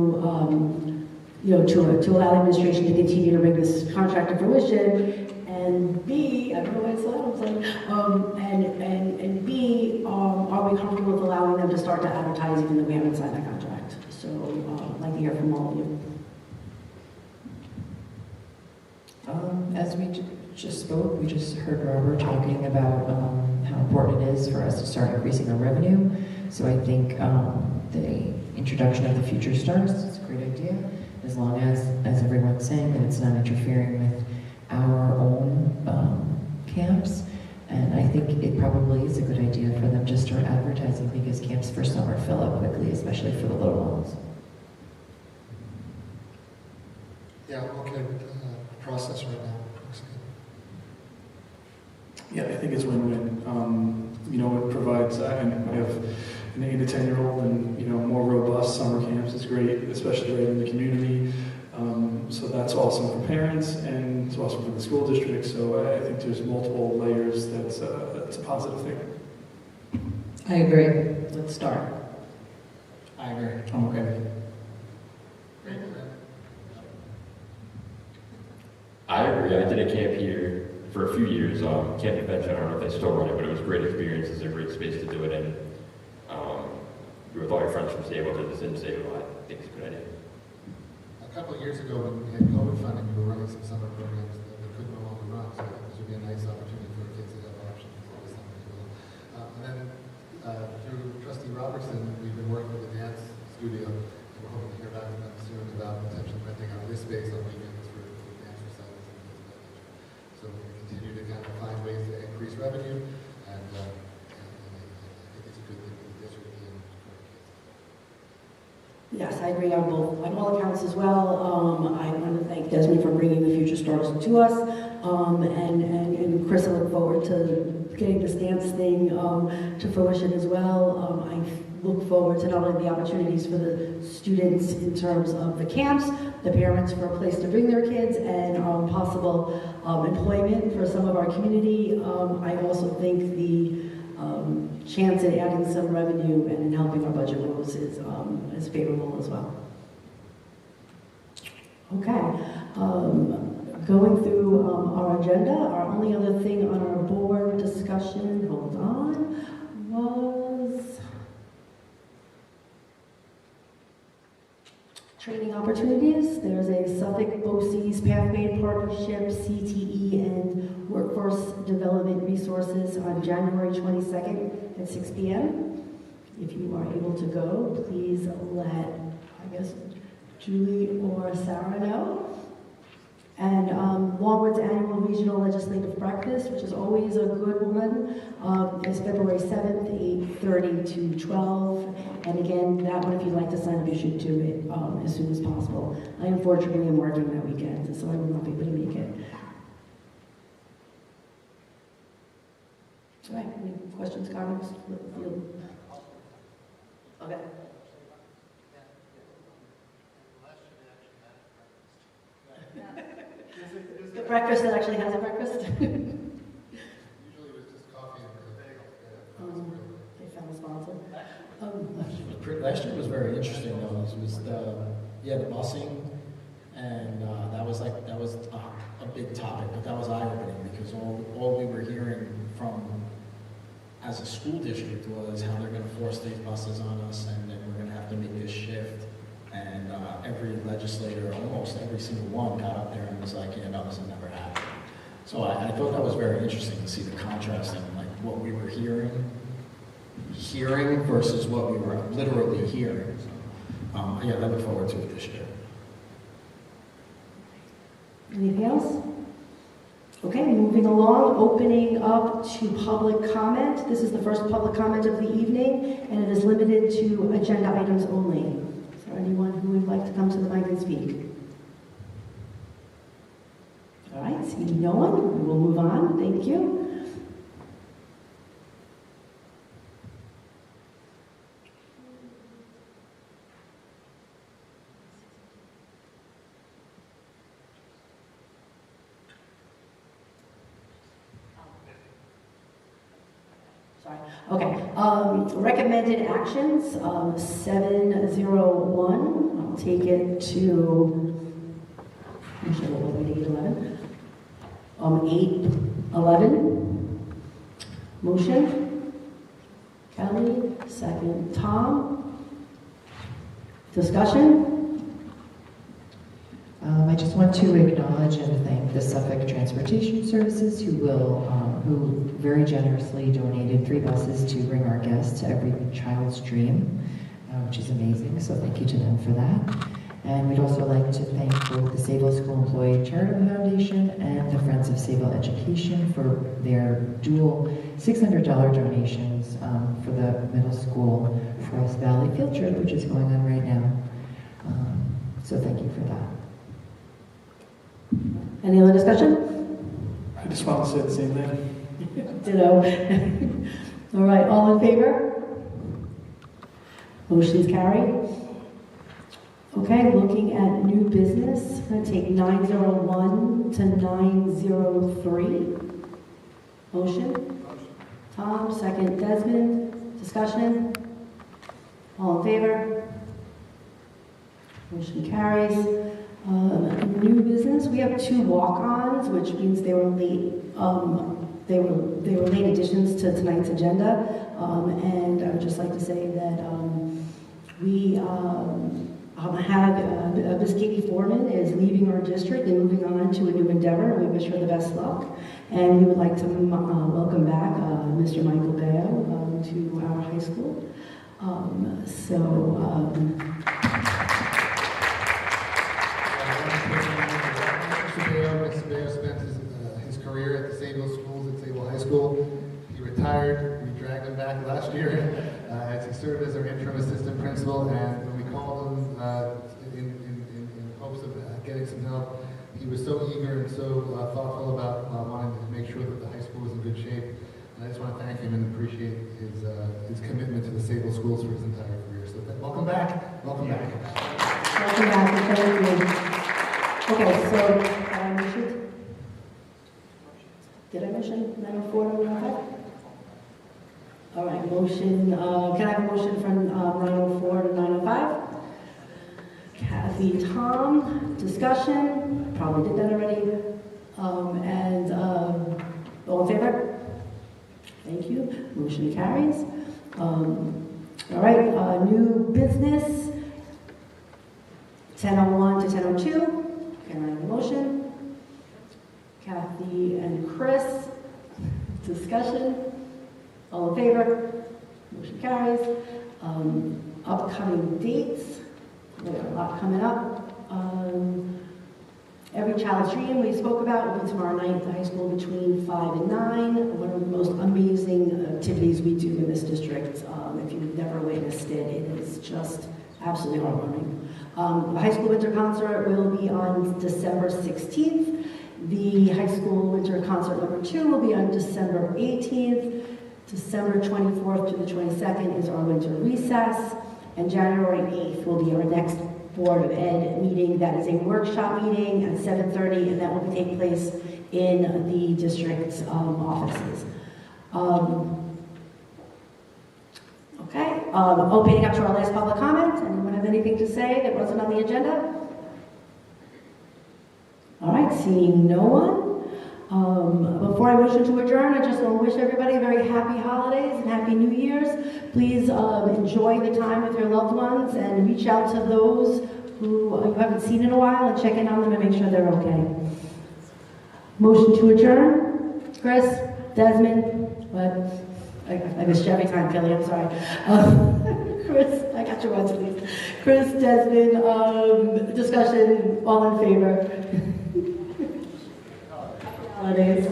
to allow the administration to continue to bring this contract to fruition, and B, I don't know why it's loud, and B, are we comfortable with allowing them to start to advertise even though we haven't signed that contract? So I'd like to hear from all of you. As we just spoke, we just heard Robert talking about how important it is for us to start increasing our revenue. So I think the introduction of the Future Stars is a great idea, as long as everyone's saying, that it's not interfering with our own camps. And I think it probably is a good idea for them to start advertising because camps for summer fill up quickly, especially for the little ones. Yeah, okay. Process right now. Looks good. Yeah, I think it's win-win. It provides, and we have an 8 to 10-year-old and, more robust summer camp camps is great, especially right in the community. So that's awesome for parents and it's awesome for the school district. So I think there's multiple layers that's a positive thing. I agree. Let's start. I agree. I'm okay with it. I agree. I did a camp here for a few years. Camp Convention, I don't know if they still run it, but it was a great experience. It's a great space to do it in. You're with all your friends from Sayville, did this in Sayville. I think it's a good idea. A couple of years ago, when we had COVID funding, we were running some summer programs that we could no longer run, so this would be a nice opportunity for kids to have options for this summer. And then through Trustee Robertson, we've been working with the dance studio, and we're hoping to hear back from them soon about potentially renting out this space on weekends for dance recitals and things of that nature. So we continue to kind of find ways to increase revenue, and I think it's a good thing for the district and for our kids. Yes, I agree on all accounts as well. I want to thank Desmond for bringing the Future Stars to us, and Chris, I look forward to getting this dance thing to fruition as well. I look forward to not only the opportunities for the students in terms of the camps, the parents for a place to bring their kids, and possible employment for some of our community. I also think the chance at adding some revenue and in helping our budget woes is favorable as well. Okay, going through our agenda, our only other thing on our board discussion, hold on, was training opportunities. There's a Suffolk BOCES Pathway Partnership, CTE, and Workforce Development Resources on January 22nd at 6 p.m. If you are able to go, please let, I guess, Julie or Sarah know. And Longwood's annual regional legislative breakfast, which is always a good one, is February 7th, 8:30 to 12. And again, that one, if you'd like to sign up, you should do it as soon as possible. I unfortunately am working that weekend, so I will not be able to make it. All right, any questions, comments? Okay. The breakfast that actually has a breakfast? Usually it was just coffee and bagel. They found a sponsor. Last year was very interesting though. It was the busing, and that was a big topic, but that was eye-opening because all we were hearing from as a school district was how they're going to force these buses on us, and then we're going to have to make this shift. And every legislator, almost every single one, got up there and was like, "Yeah, no, this has never happened." So I thought that was very interesting to see the contrast in like what we were hearing versus what we were literally hearing. So, yeah, I look forward to it this year. Anything else? Okay, moving along, opening up to public comment. This is the first public comment of the evening, and it is limited to agenda items only. Is there anyone who would like to come to the mic and speak? All right, seeing no one, we will move on. Thank you. Sorry. Okay. Recommended actions, 701. I'll take it to, actually, what was it, 811? 811. Motion. Kelly. Second. Tom. Discussion. I just want to acknowledge and thank the Suffolk Transportation Services who very generously donated 3 buses to bring our guests to every child's dream, which is amazing. So thank you to them for that. And we'd also like to thank both the Sayville School Employee Charitable Foundation and the Friends of Sayville Education for their dual $600 donations for the middle school Frost Valley field trip, which is going on right now. So thank you for that. Any other discussion? I just want to say the same thing. Ditto. All right, all in favor? Motion's carried. Okay, looking at new business, I'm going to take 901 to 903. Motion? Tom, second Desmond. Discussion? All in favor? Motion carries. New business, we have 2 walk-ons, which means they were late. They were late additions to tonight's agenda, and I would just like to say that we have Miss Katie Foreman is leaving our district and moving on to a new endeavor, and we wish her the best luck. And we would like to welcome back Mr. Michael Baio to our high school. Mr. Baio spent his career at the Sayville schools at Sayville High School. He retired. We dragged him back last year as he served as our interim assistant principal. And when we called him in hopes of getting some help, he was so eager and so thoughtful about wanting to make sure that the high school was in good shape. And I just want to thank him and appreciate his commitment to the Sayville schools for his entire career. So welcome back. Welcome back. Welcome back. Thank you. Okay, so did I mention 904 to 905? All right, motion. Can I have a motion from 904 to 905? Kathy, Tom, discussion. Probably did that already. And all in favor? Thank you. Motion carries. All right, new business. 1001 to 1002. Can I have a motion? Kathy and Chris, discussion. All in favor? Motion carries. Upcoming dates. We have a lot coming up. Every Child's Dream we spoke about will be tomorrow night at the high school between 5 and 9. One of the most amazing activities we do in this district. If you've never witnessed it, it is just absolutely heartwarming. The high school winter concert will be on December 16th. The high school winter concert number 2 will be on December 18th. December 24th to the 22nd is our winter recess. And January 8th will be our next Board of Ed meeting. That is a workshop meeting at 7:30, and that will be taking place in the district's offices. Okay, opening up to our last public comment. Anyone have anything to say that wasn't on the agenda? All right, seeing no one. Before I motion to adjourn, I just want to wish everybody a very happy holidays and happy New Year's. Please enjoy the time with your loved ones and reach out to those who you haven't seen in a while and check in on them and make sure they're okay. Motion to adjourn. Chris, Desmond, what? I missed you every time, Kelly, I'm sorry. Chris, I got your words, please. Chris, Desmond, discussion, all in favor? Holidays.